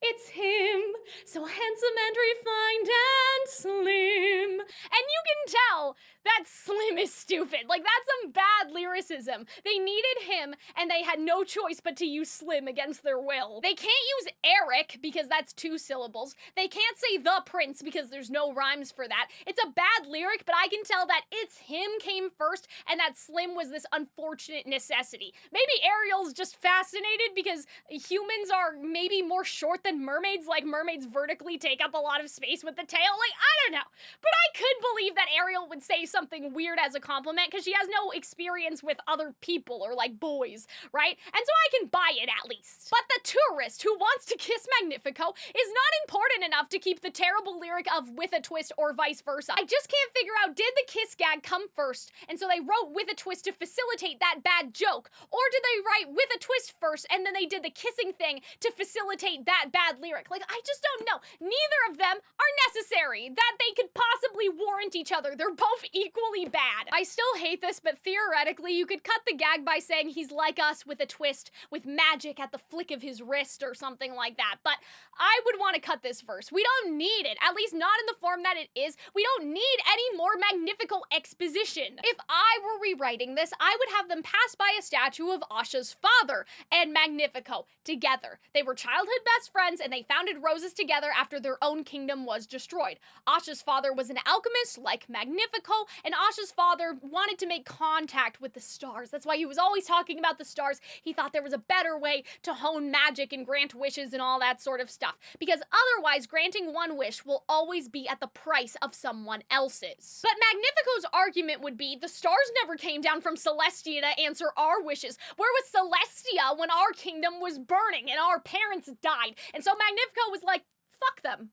it's him, so handsome and refined and slim." And you can tell that slim is stupid. Like, that's some bad lyricism. They needed him, and they had no choice but to use slim against their will. They can't use Eric, because that's 2 syllables. They can't say the prince, because there's no rhymes for that. It's a bad lyric, but I can tell that it's him came first, and that slim was this unfortunate necessity. Maybe Ariel's just fascinated because humans are maybe more short than mermaids, like mermaids vertically take up a lot of space with the tail. Like, I don't know. But I could believe that Ariel would say something weird as a compliment because she has no experience with other people or like boys, right? And so I can buy it at least. But the tourist who wants to kiss Magnifico is not important enough to keep the terrible lyric of with a twist or vice versa. I just can't figure out, did the kiss gag come first and so they wrote with a twist to facilitate that bad joke? Or did they write with a twist first and then they did the kissing thing to facilitate that bad lyric? Like, I just don't know. Neither of them are necessary. That they could possibly warrant each other. They're both equally bad. I still hate this, but theoretically, you could cut the gag by saying he's like us with a twist, with magic at the flick of his wrist or something like that. But I would want to cut this verse. We don't need it, at least not in the form that it is. We don't need any more Magnifico exposition. If I were rewriting this, I would have them pass by a statue of Asha's father and Magnifico together. They were childhood best friends and they founded Rosas together after their own kingdom was destroyed. Asha's father was an alchemist like Magnifico, and Asha's father wanted to make contact with the stars. That's why he was always talking about the stars. He thought there was a better way to hone magic and grant wishes and all that sort of stuff. Because otherwise, granting one wish will always be at the price of someone else's. But Magnifico's argument would be, the stars never came down from Celestia to answer our wishes. Where was Celestia when our kingdom was burning and our parents died? And so Magnifico was like, fuck them.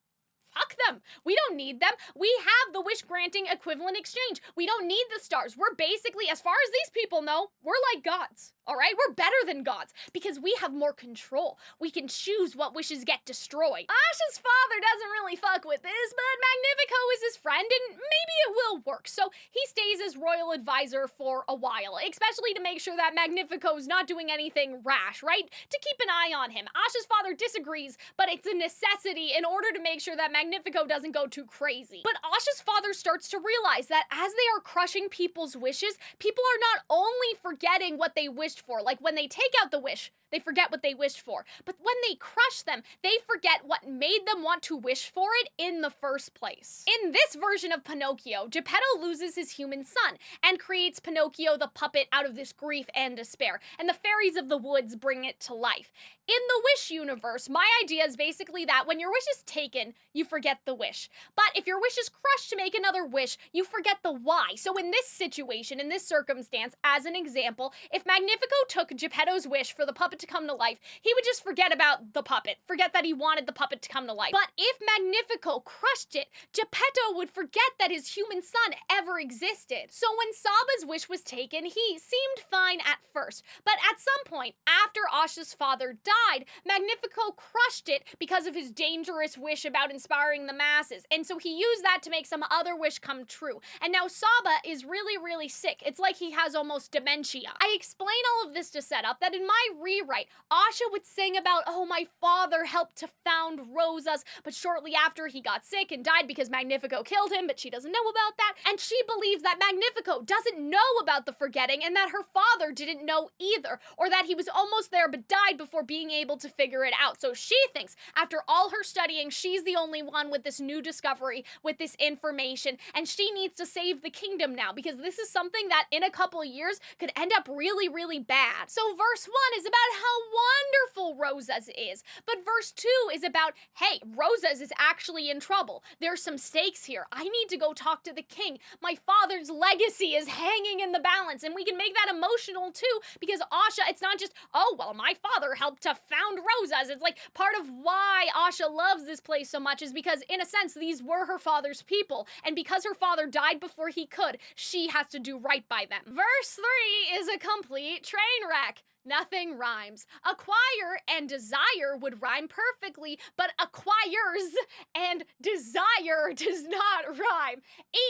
Fuck them. We don't need them. We have the wish-granting equivalent exchange. We don't need the stars. We're basically, as far as these people know, we're like gods. All right? We're better than gods because we have more control. We can choose what wishes get destroyed. Asha's father doesn't really fuck with this, but Magnifico is his friend and maybe it will work. So he stays as royal advisor for a while, especially to make sure that Magnifico's not doing anything rash, right? To keep an eye on him. Asha's father disagrees, but it's a necessity in order to make sure that Magnifico doesn't go too crazy. But Asha's father starts to realize that as they are crushing people's wishes, people are not only forgetting what they wished for, like when they take out the wish, they forget what they wished for. But when they crush them, they forget what made them want to wish for it in the first place. In this version of Pinocchio, Geppetto loses his human son and creates Pinocchio the puppet out of this grief and despair, and the fairies of the woods bring it to life. In the Wish universe, my idea is basically that when your wish is taken, you forget the wish. But if your wish is crushed to make another wish, you forget the why. So in this situation, in this circumstance, as an example, if Magnifico took Geppetto's wish for the puppet to come to life, he would just forget about the puppet, forget that he wanted the puppet to come to life. But if Magnifico crushed it, Geppetto would forget that his human son ever existed. So when Saba's wish was taken, he seemed fine at first. But at some point, after Asha's father died, Magnifico crushed it because of his dangerous wish about inspiring the masses. And so he used that to make some other wish come true. And now Saba is really, really sick. It's like he has almost dementia. I explain all of this to set up that in my rewrite, Asha would sing about, oh, my father helped to found Rosas, but shortly after he got sick and died because Magnifico killed him, but she doesn't know about that. And she believes that Magnifico doesn't know about the forgetting and that her father didn't know either, or that he was almost there but died before being able to figure it out. So she thinks after all her studying, she's the only one with this new discovery, with this information, and she needs to save the kingdom now because this is something that in a couple years could end up really, really bad. So verse 1 is about how wonderful Rosas is, but verse 2 is about, hey, Rosas is actually in trouble. There's some stakes here. I need to go talk to the king. My father's legacy is hanging in the balance, and we can make that emotional too because Asha, it's not just, oh, well, my father helped to found Rosas. It's like part of why Asha loves this place so much is because, in a sense, these were her father's people, and because her father died before he could, she has to do right by them. Verse 3 is a complete train wreck. Nothing rhymes. Acquire and desire would rhyme perfectly, but acquires and desire does not rhyme.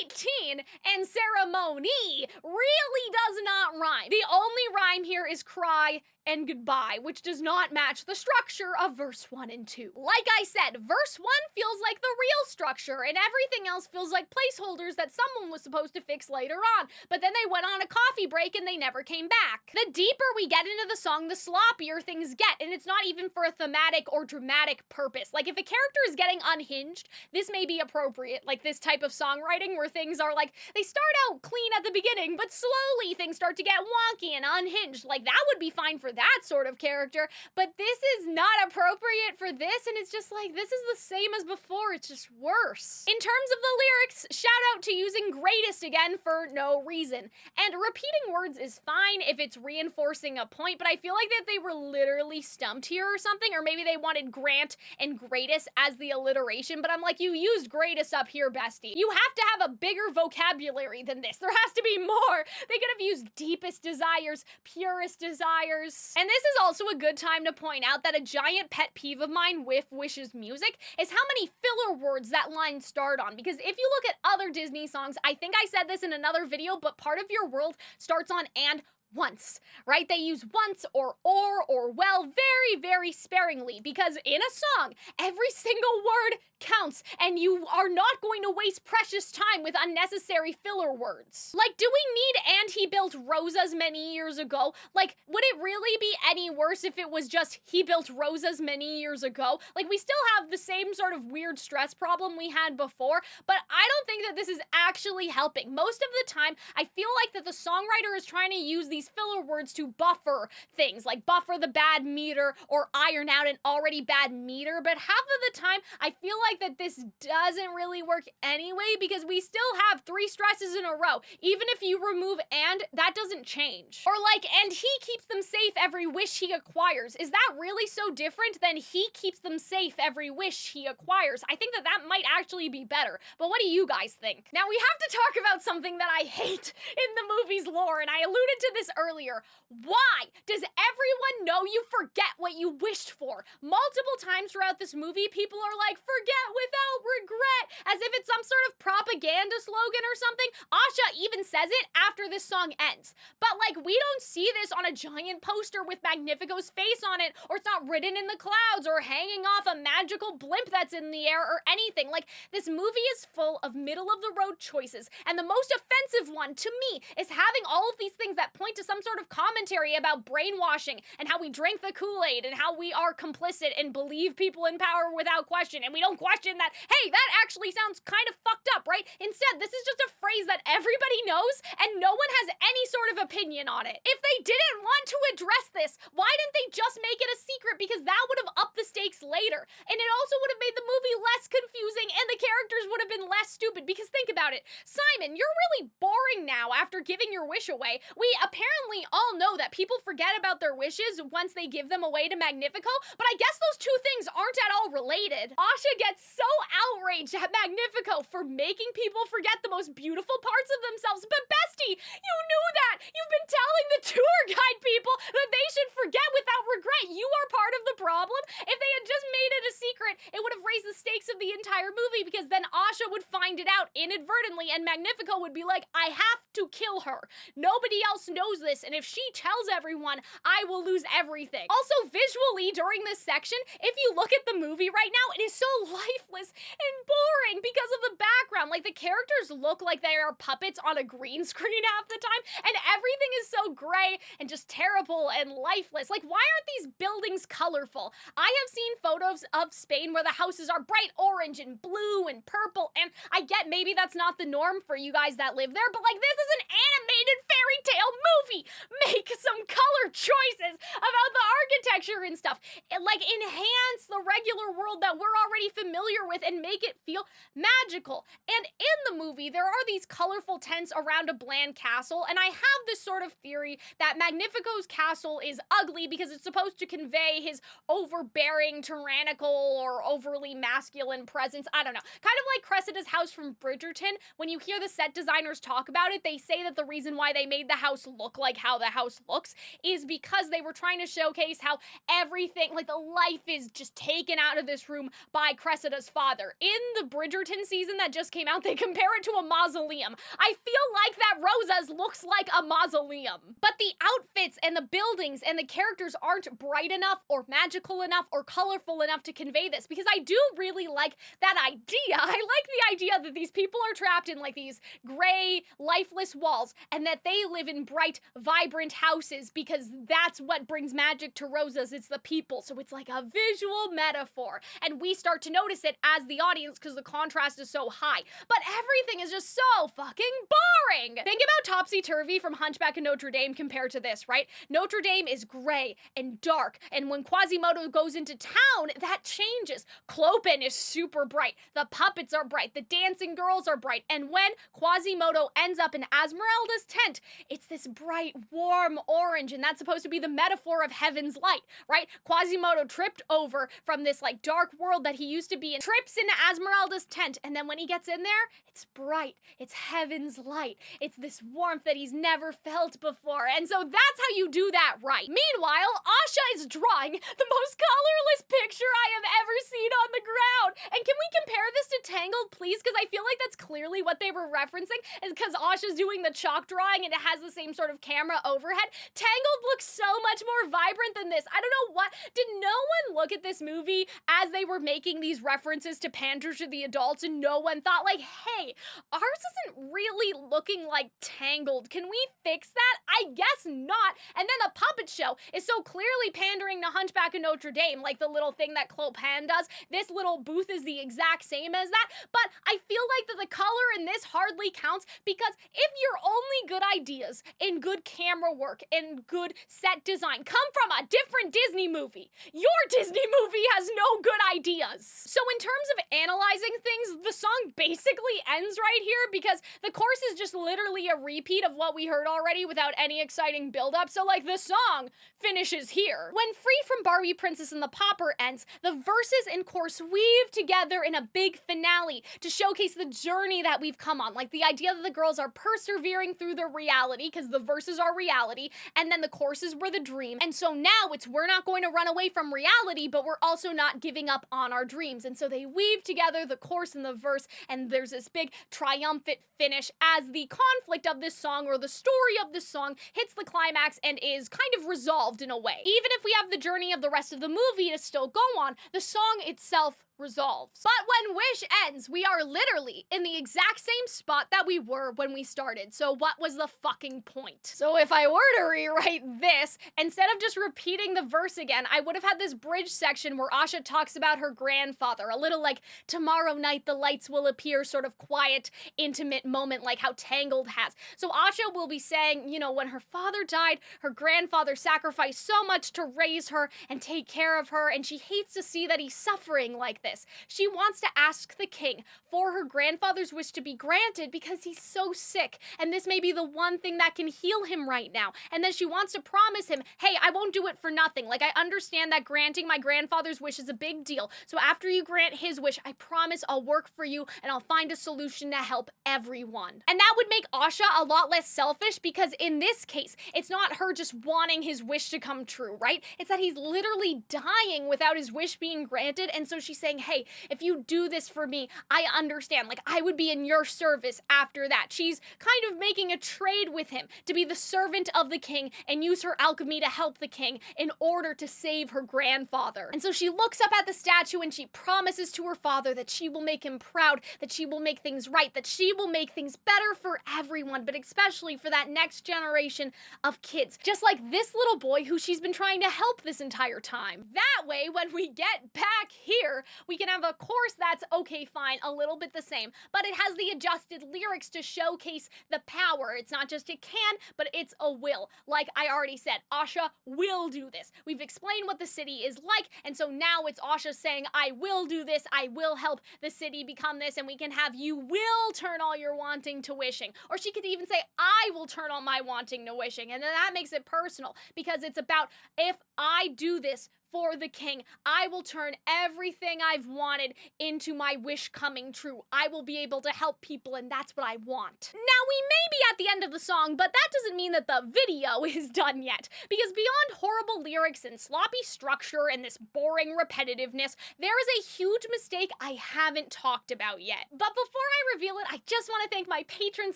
18 and ceremony really does not rhyme. The only rhyme here is cry and goodbye, which does not match the structure of verse 1 and 2. Like I said, verse 1 feels like the real structure, and everything else feels like placeholders that someone was supposed to fix later on, but then they went on a coffee break and they never came back. The deeper we get into the song, the sloppier things get, and it's not even for a thematic or dramatic purpose. Like, if a character is getting unhinged, this may be appropriate, like this type of songwriting where things are like, they start out clean at the beginning, but slowly things start to get wonky and unhinged. Like, that would be fine for that sort of character, but this is not appropriate for this, and it's just like, this is the same as before, it's just worse. In terms of the lyrics, shout out to using greatest again for no reason. And repeating words is fine if it's reinforcing a point, but I feel like that they were literally stumped here or something, or maybe they wanted Grant and greatest as the alliteration, but I'm like, you used greatest up here, bestie. You have to have a bigger vocabulary than this. There has to be more. They could have used deepest desires, purest desires. And this is also a good time to point out that a giant pet peeve of mine with Wish's music is how many filler words that line start on, because if you look at other Disney songs, I think I said this in another video, but part of your world starts on and once, right? They use once or well very, very sparingly, because in a song, every single word counts, and you are not going to waste precious time with unnecessary filler words. Like, do we need and he built Rosas many years ago? Like, would it really be any worse if it was just he built Rosas many years ago? Like, we still have the same sort of weird stress problem we had before, but I don't think that this is actually helping. Most of the time, I feel like that the songwriter is trying to use these filler words to buffer things, like buffer the bad meter or iron out an already bad meter, but half of the time, I feel like that this doesn't really work anyway, because we still have 3 stresses in a row. Even if you remove and, that doesn't change. Or like, and he keeps them safe every wish he acquires. Is that really so different than he keeps them safe every wish he acquires? I think that that might actually be better, but what do you guys think? Now we have to talk about something that I hate in the movie's lore, and I alluded to this earlier. Why does everyone know you forget what you wished for? Multiple times throughout this movie, people are like, forget without regret, as if it's some sort of propaganda slogan or something. Asha even says it after this song ends. But like, we don't see this on a giant poster with Magnifico's face on it, or it's not written in the clouds, or hanging off a magical blimp that's in the air, or anything. Like, this movie is full of middle-of-the-road choices, and the most offensive one, to me, is having all of these things that point to some sort of commentary about brainwashing, and how we drink the Kool-Aid, and how we are complicit and believe people in power without question, and we don't question that, hey, that actually sounds kind of fucked up, right? Instead, this is just a phrase that everybody knows, and no one has any sort of opinion on it. If they didn't want to address this, why didn't they just make it a secret? Because that would have upped the stakes later, and it also would have made the movie less confusing, and the characters would have been less stupid. Because think about it, Simon, you're really boring now after giving your wish away. We apparently all know that people forget about their wishes once they give them away to Magnifico, but I guess those two things aren't at all related. Asha gets so outraged at Magnifico for making people forget the most beautiful parts of themselves. But bestie, you knew that! You've been telling the tour guide people that they should forget without regret. You are part of the problem. If they had just made it a secret, it would have raised the stakes of the entire movie, because then Asha would find it out inadvertently, and Magnifico would be like, I have to kill her. Nobody else knows this, and if she tells everyone, I will lose everything. Also, visually, during this section, if you look at the movie right now, it is so lifeless and boring because of the background. Like, the characters look like they are puppets on a green screen half the time, and everything is so gray and just terrible and lifeless. Like, why aren't these buildings colorful? I have seen photos of Spain where the houses are bright orange and blue and purple, and I get maybe that's not the norm for you guys that live there, but like, this is an animated fairy tale movie. Make some color choices about the architecture and stuff. Like, enhance the regular world that we're already familiar with and make it feel magical. And in the movie, there are these colorful tents around a bland castle, and I have this sort of theory that Magnifico's castle is ugly because it's supposed to convey his overbearing, tyrannical, or overly masculine presence. I don't know. Kind of like Cressida's house from Bridgerton. When you hear the set designers talk about it, they say that the reason why they made the house look like how the house looks is because they were trying to showcase how everything, like the life, is just taken out of this room by Cressida's father. In the Bridgerton season that just came out, they compare it to a mausoleum. I feel like that Rosa's looks like a mausoleum. But the outfits and the buildings and the characters aren't bright enough or magical enough or colorful enough to convey this, because I do really like that idea. I like the idea that these people are trapped in like these gray, lifeless walls, and that they live in bright, vibrant houses, because that's what brings magic to Rosas. It's the people. So it's like a visual metaphor, and we start to notice it as the audience because the contrast is so high. But everything is just so fucking boring. Think about Topsy-Turvy from Hunchback of Notre Dame compared to this, right? Notre Dame is gray and dark, and when Quasimodo goes into town, that changes. Clopin is super bright. The puppets are bright. The dancing girls are bright. And when Quasimodo ends up in Esmeralda's tent, it's this bright, warm orange, and that's supposed to be the metaphor of heaven's light, right? Quasimodo tripped over from this like dark world that he used to be in, trips into Esmeralda's tent, and then when he gets in there, it's bright. It's heaven's light. It's this warmth that he's never felt before. And so that's how you do that right. Meanwhile, Asha is drawing the most colorless picture I have ever seen on the ground. And can we compare this to Tangled, please? Because I feel like that's clearly what they were referencing, is because Asha's doing the chalk drawing and it has the same sort of camera overhead. Tangled looks so much more vibrant than this. I don't know what, did no one look at this movie as they were making these references to pander to the adults, and no one thought like, hey, ours isn't really looking like Tangled. Can we fix that? I guess not. And then the puppet show is so clearly pandering to Hunchback of Notre Dame, like the little thing that Clopin does. This little booth is the exact same as that, but I feel like that the color in this hardly counts, because if your only good ideas in good camera work and good set design come from a different Disney movie, your Disney movie has no good ideas. So in terms of analyzing things, the song basically ends right here, because the chorus is just literally a repeat of what we heard already without any exciting build-up. So like, the song finishes here. When Free from Barbie Princess and the Pauper ends, the verses and chorus weave together in a big finale to showcase the journey that we've come on. Like the idea that the girls are persevering through their to reality, because the verses are reality, and then the choruses were the dream. And so now it's, we're not going to run away from reality, but we're also not giving up on our dreams. And so they weave together the chorus and the verse, and there's this big triumphant finish as the conflict of this song, or the story of this song, hits the climax and is kind of resolved in a way. Even if we have the journey of the rest of the movie to still go on, the song itself resolves. But when Wish ends, we are literally in the exact same spot that we were when we started. So what was the fucking point? So if I were to rewrite this, instead of just repeating the verse again, I would have had this bridge section where Asha talks about her grandfather, a little like tomorrow night the lights will appear, sort of quiet, intimate moment like how Tangled has. So Asha will be saying, you know, when her father died, her grandfather sacrificed so much to raise her and take care of her, and she hates to see that he's suffering like this. She wants to ask the king for her grandfather's wish to be granted because he's so sick, and this may be the one thing that can heal him right now. And then she wants to promise him, hey, I won't do it for nothing. Like, I understand that granting my grandfather's wish is a big deal, so after you grant his wish, I promise I'll work for you and I'll find a solution to help everyone. And that would make Asha a lot less selfish, because in this case, it's not her just wanting his wish to come true, right? It's that he's literally dying without his wish being granted, and so she's saying, hey, if you do this for me, I understand. Like, I would be in your service after that. She's kind of making a trade with him to be the servant of the king and use her alchemy to help the king in order to save her grandfather. And so she looks up at the statue and she promises to her father that she will make him proud, that she will make things right, that she will make things better for everyone, but especially for that next generation of kids. Just like this little boy who she's been trying to help this entire time. That way, when we get back here, we can have a chorus that's, okay, fine, a little bit the same, but it has the adjusted lyrics to showcase the power. It's not just it can, but it's a will. Like I already said, Asha will do this. We've explained what the city is like, and so now it's Asha saying, I will do this, I will help the city become this, and we can have you will turn all your wanting to wishing. Or she could even say, I will turn all my wanting to wishing, and then that makes it personal, because it's about, if I do this for the king, I will turn everything I've wanted into my wish coming true. I will be able to help people, and that's what I want. Now, we may be at the end of the song, but that doesn't mean that the video is done yet, because beyond horrible lyrics and sloppy structure and this boring repetitiveness, there is a huge mistake I haven't talked about yet. But before I reveal it, I just want to thank my patrons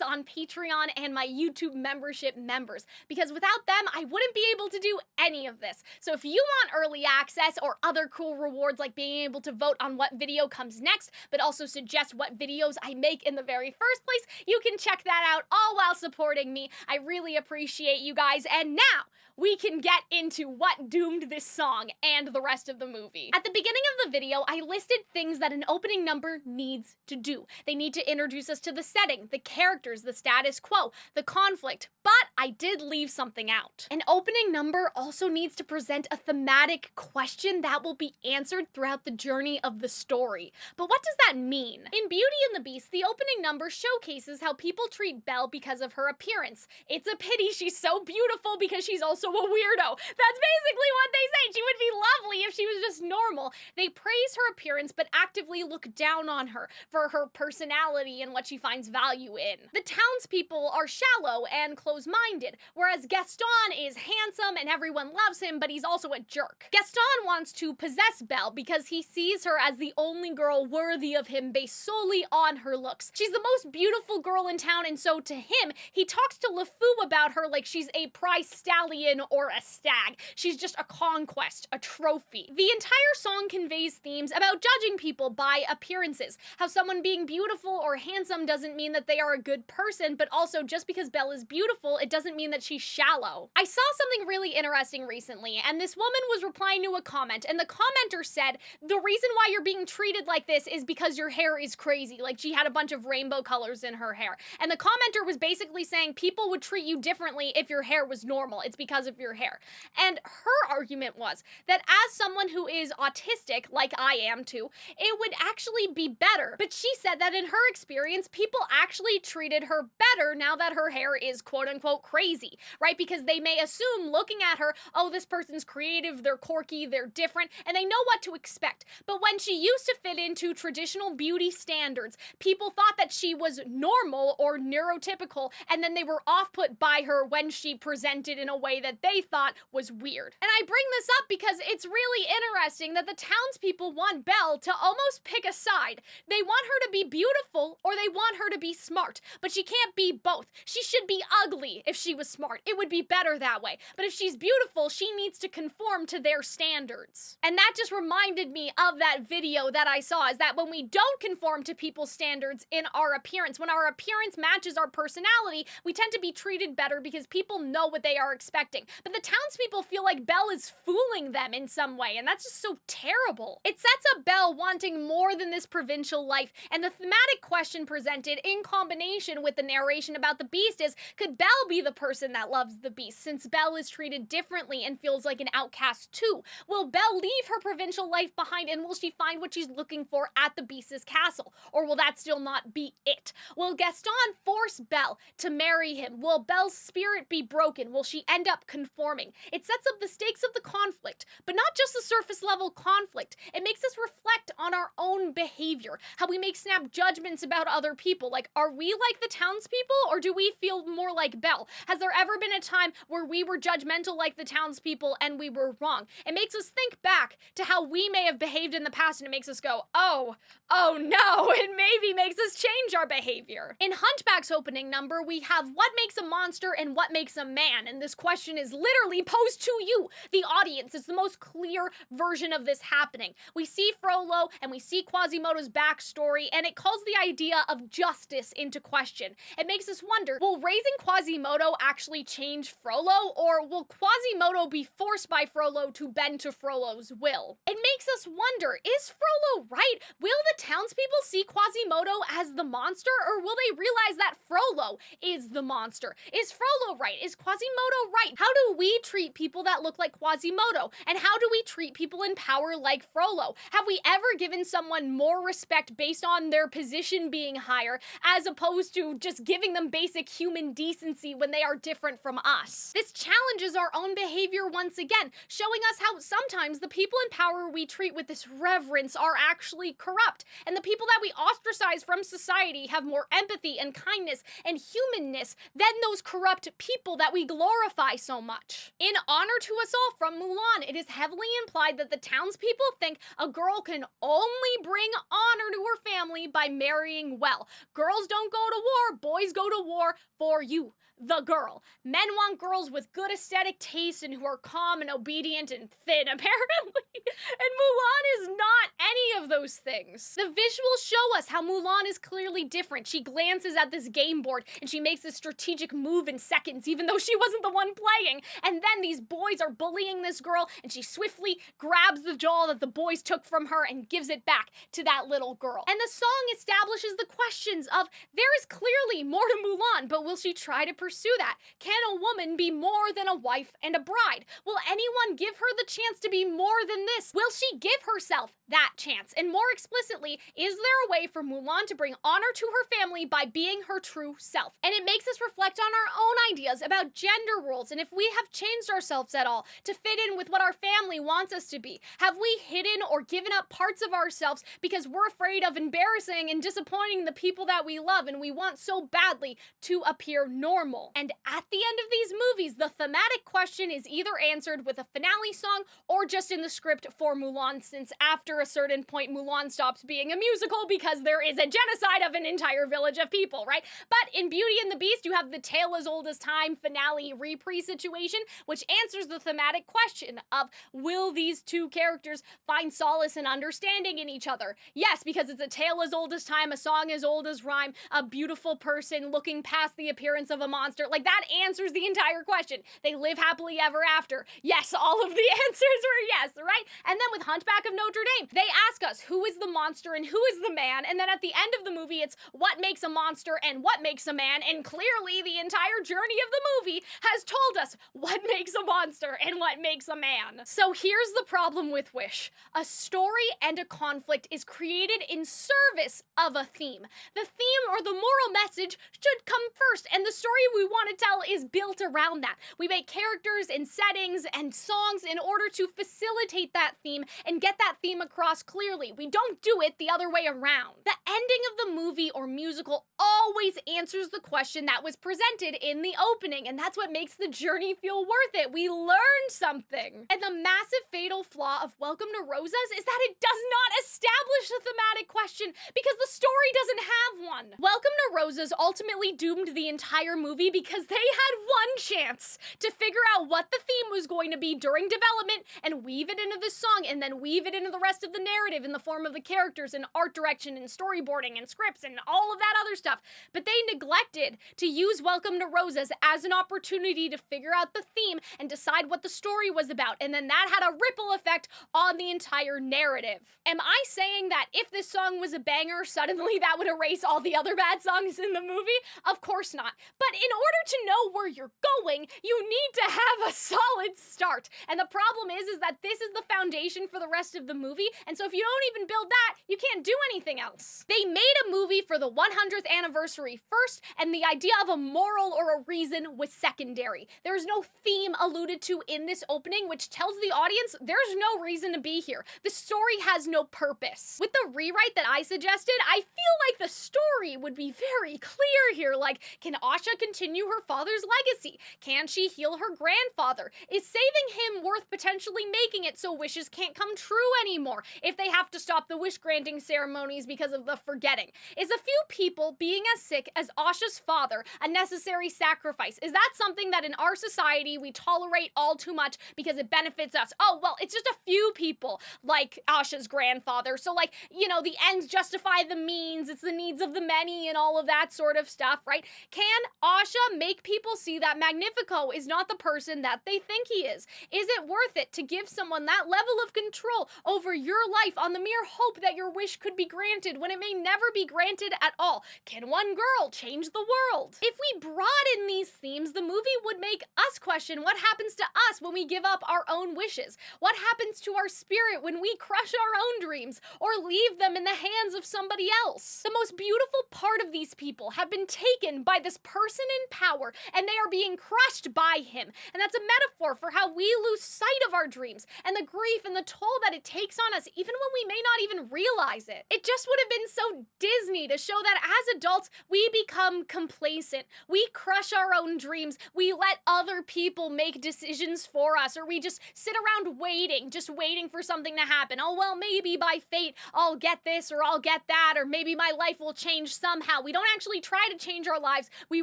on Patreon and my YouTube membership members, because without them, I wouldn't be able to do any of this. So if you want early access or other cool rewards like being able to vote on what video comes next, but also suggest what videos I make in the very first place, you can check that out all while supporting me. I really appreciate you guys, and now we can get into what doomed this song and the rest of the movie. At the beginning of the video, I listed things that an opening number needs to do. They need to introduce us to the setting, the characters, the status quo, the conflict, but I did leave something out. An opening number also needs to present a thematic question that will be answered throughout the journey of the story. But what does that mean? In Beauty and the Beast, the opening number showcases how people treat Belle because of her appearance. It's a pity she's so beautiful because she's also a weirdo. That's basically what they say. She would be lovely if she was just normal. They praise her appearance but actively look down on her for her personality and what she finds value in. The townspeople are shallow and close-minded, whereas Gaston is handsome and everyone loves him, but he's also a jerk. Gaston wants to possess Belle because he sees her as the only girl worthy of him based solely on her looks. She's the most beautiful girl in town, and so to him, he talks to LeFou about her like she's a prize stallion or a stag. She's just a conquest, a trophy. The entire song conveys themes about judging people by appearances, how someone being beautiful or handsome doesn't mean that they are a good person, but also just because Belle is beautiful, it doesn't mean that she's shallow. I saw something really interesting recently, and this woman was replying to a comment, and the commenter said, the reason why you're being treated like this is because your hair is crazy. Like, she had a bunch of rainbow colors in her hair. And the commenter was basically saying people would treat you differently if your hair was normal. It's because of your hair. And her argument was that as someone who is autistic, like I am too, it would actually be better. But she said that in her experience, people actually treated her better now that her hair is quote unquote crazy, right? Because they may assume looking at her, oh, this person's creative, they're quirky, they're different, and they know what to expect. But when she used to fit into traditional beauty standards, people thought that she was normal or neurotypical, and then they were off-put by her when she presented in a way that they thought was weird. And I bring this up because it's really interesting that the townspeople want Belle to almost pick a side. They want her to be beautiful or they want her to be smart, but she can't be both. She should be ugly if she was smart. It would be better that way. But if she's beautiful, she needs to conform to their standards. And that just reminded me of that video that I saw, is that when we don't conform to people's standards in our appearance, when our appearance matches our personality, we tend to be treated better because people know what they are expecting. But the townspeople feel like Belle is fooling them in some way, and that's just so terrible. It sets up Belle wanting more than this provincial life, and the thematic question presented in combination with the narration about the Beast is, could Belle be the person that loves the Beast, since Belle is treated differently and feels like an outcast too? Will Belle leave her provincial life behind, and will she find what she's looking for at the Beast's castle? Or will that still not be it? Will Gaston force Belle to marry him? Will Belle's spirit be broken? Will she end up conforming? It sets up the stakes of the conflict, but not just the surface level conflict. It makes us reflect on our own behavior, how we make snap judgments about other people. Like, are we like the townspeople, or do we feel more like Belle? Has there ever been a time where we were judgmental like the townspeople and we were wrong? It makes us think back to how we may have behaved in the past, and it makes us go, oh no, it maybe makes us change our behavior. In Hunchback's opening number, we have what makes a monster and what makes a man, and this question is literally posed to you, the audience. It's the most clear version of this happening. We see Frollo and we see Quasimodo's backstory, and it calls the idea of justice into question. It makes us wonder, will raising Quasimodo actually change Frollo, or will Quasimodo be forced by Frollo to bend to Frollo's will? It makes us wonder, is Frollo right? Will the townspeople see Quasimodo as the monster, or will they realize that Frollo is the monster? Is Frollo right? Is Quasimodo right? How do we treat people that look like Quasimodo? And how do we treat people in power like Frollo? Have we ever given someone more respect based on their position being higher, as opposed to just giving them basic human decency when they are different from us? This challenges our own behavior once again, showing us how sometimes the people in power we treat with this reverence are actually corrupt, and the people that we ostracize from society have more empathy and kindness and humanness than those corrupt people that we glorify so much. In Honor to Us All from Mulan, it is heavily implied that the townspeople think a girl can only bring honor to her family by marrying well. Girls don't go to war, boys go to war for you, the girl. Men want girls with good aesthetic taste and who are calm and obedient and thin, apparently. And Mulan is not any of those things. The visuals show us how Mulan is clearly different. She glances at this game board and she makes this strategic move in seconds, even though she wasn't the one playing. And then these boys are bullying this girl, and she swiftly grabs the doll that the boys took from her and gives it back to that little girl. And the song establishes the questions of, there is clearly more to Mulan, but will she try to pursue that? Can a woman be more than a wife and a bride? Will anyone give her the chance to be more than this? Will she give herself that chance? And more explicitly, is there a way for Mulan to bring honor to her family by being her true self? And it makes us reflect on our own ideas about gender roles, and if we have changed ourselves at all to fit in with what our family wants us to be. Have we hidden or given up parts of ourselves because we're afraid of embarrassing and disappointing the people that we love, and we want so badly to appear normal? And at the end of these movies, the thematic question is either answered with a finale song or just in the script for Mulan, since after a certain point, Mulan stops being a musical because there is a genocide of an entire village of people, right? But in Beauty and the Beast, you have the tale as old as time finale reprise situation, which answers the thematic question of, will these two characters find solace and understanding in each other? Yes, because it's a tale as old as time, a song as old as rhyme, a beautiful person looking past the appearance of a monster. Like, that answers the entire question. They live happily ever after. Yes, all of the answers are yes, right? And then with Hunchback of Notre Dame, they ask us who is the monster and who is the man, and then at the end of the movie, it's what makes a monster and what makes a man, and clearly the entire journey of the movie has told us what makes a monster and what makes a man. So here's the problem with Wish. A story and a conflict is created in service of a theme. The theme or the moral message should come first, and the story we want to tell is built around that. We make characters and settings and songs in order to facilitate that theme and get that theme across clearly. We don't do it the other way around. The ending of the movie or musical always answers the question that was presented in the opening, and that's what makes the journey feel worth it. We learned something. And the massive fatal flaw of Welcome to Rosas is that it does not establish a thematic question because the story doesn't have one. Welcome to Rosas ultimately doomed the entire movie because they had one chance to figure out what the theme was going to be during development and weave it into the song and then weave it into the rest of the narrative in the form of the characters and art direction and storyboarding and scripts and all of that other stuff. But they neglected to use Welcome to Rosas as an opportunity to figure out the theme and decide what the story was about, and then that had a ripple effect on the entire narrative. Am I saying that if this song was a banger, suddenly that would erase all the other bad songs in the movie? Of course not. But in order to know where you're going, you need to have a solid start. And the problem is that this is the foundation for the rest of the movie, and so if you don't even build that, you can't do anything else. They made a movie for the 100th anniversary first, and the idea of a moral or a reason was secondary. There's no theme alluded to in this opening, which tells the audience there's no reason to be here. The story has no purpose. With the rewrite that I suggested, I feel like the story would be very clear here. Like, can Asha continue her father's legacy? Can she heal her grandfather? Is saving him worth potentially making it so wishes can't come true anymore if they have to stop the wish granting ceremonies because of the forgetting? Is a few people being as sick as Asha's father a necessary sacrifice? Is that something that in our society we tolerate all too much because it benefits us? Oh, well, it's just a few people like Asha's grandfather. So like, you know, the ends justify the means. It's the needs of the many and all of that sort of stuff, right? Can Asha make people see that Magnifico is not the person that they think he is? Is it worth it to give someone that level of control over your life on the mere hope that your wish could be granted when it may never be granted at all? Can one girl change the world? If we broaden these themes, the movie would make us question what happens to us when we give up our own wishes. What happens to our spirit when we crush our own dreams or leave them in the hands of somebody else? The most beautiful part of these people have been taken by this person in power, and they are being crushed by him. And that's a metaphor for how we lose sight of our dreams and the grief and the toll that it takes on us even when we may not even realize it. It just would have been so Disney to show that as adults, we become complacent. We crush our own dreams. We let other people make decisions for us, or we just sit around waiting, just waiting for something to happen. Oh, well, maybe by fate, I'll get this or I'll get that, or maybe my life will change somehow. We don't actually try to change our lives. We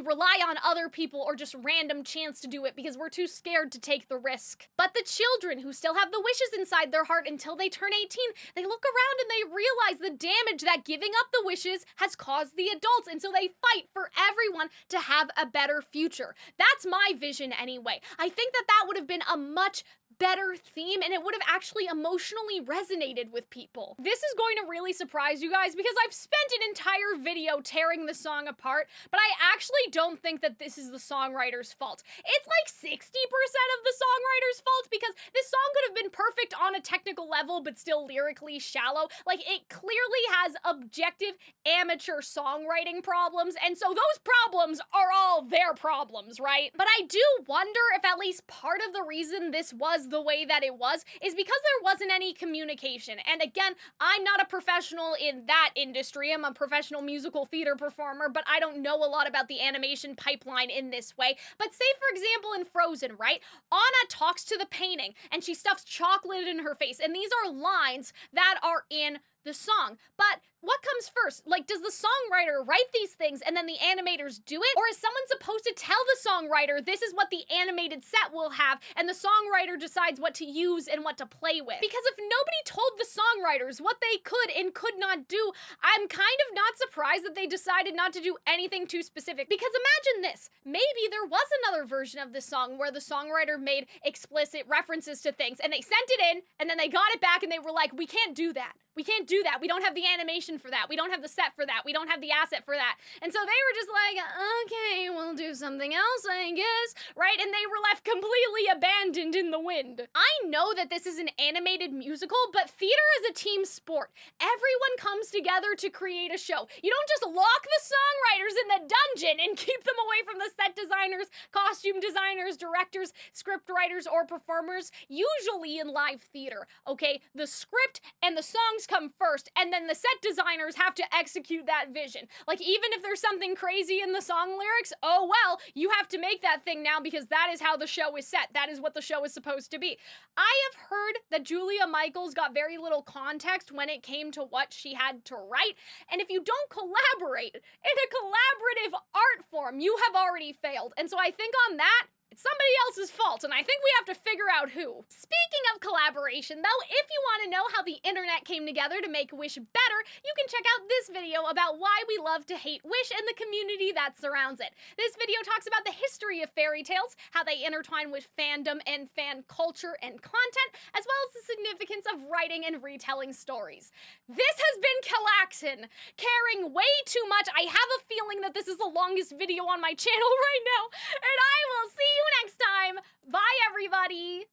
rely on other people or just random chance to do it because we're too scared to take the risk. But the children who still have the wishes inside their heart until they turn 18, they look around and they realize the damage that giving up the wishes has caused the adults, and so they fight for everyone to have a better future. That's my vision anyway. I think that that would have been a much better theme, and it would have actually emotionally resonated with people. This is going to really surprise you guys because I've spent an entire video tearing the song apart, but I actually don't think that this is the songwriter's fault. It's like 60% of the songwriter's fault because this song could have been perfect on a technical level but still lyrically shallow. Like, it clearly has objective amateur songwriting problems, and so those problems are all their problems, right? But I do wonder if at least part of the reason this was the way that it was is because there wasn't any communication. And again, I'm not a professional in that industry. I'm a professional musical theater performer, but I don't know a lot about the animation pipeline in this way. But say, for example, in Frozen, right? Anna talks to the painting and she stuffs chocolate in her face. And these are lines that are in the song. But what comes first? Like, does the songwriter write these things and then the animators do it? Or is someone supposed to tell the songwriter this is what the animated set will have, and the songwriter decides what to use and what to play with? Because if nobody told the songwriters what they could and could not do, I'm kind of not surprised that they decided not to do anything too specific. Because imagine this, maybe there was another version of this song where the songwriter made explicit references to things and they sent it in and then they got it back and they were like, we can't do that. We can't do that. We don't have the animation for that. We don't have the set for that. We don't have the asset for that. And so they were just like, okay, we'll do something else, I guess, right? And they were left completely abandoned in the wind. I know that this is an animated musical, but theater is a team sport. Everyone comes together to create a show. You don't just lock the songwriters in the dungeon and keep them away from the set designers, costume designers, directors, script writers, or performers. Usually in live theater, okay, the script and the songs come first, and then the set designers have to execute that vision. Like, even if there's something crazy in the song lyrics, oh well, you have to make that thing now because that is how the show is set. That is what the show is supposed to be. I have heard that Julia Michaels got very little context when it came to what she had to write, and if you don't collaborate in a collaborative art form, you have already failed. And so I think on that, it's somebody else's fault, and I think we have to figure out who. Speaking of collaboration, though, if you want to know how the internet came together to make Wish better, you can check out this video about why we love to hate Wish and the community that surrounds it. This video talks about the history of fairy tales, how they intertwine with fandom and fan culture and content, as well as the significance of writing and retelling stories. This has been Calxiyn, caring way too much. I have a feeling that this is the longest video on my channel right now, and I will see you next time. Bye, everybody.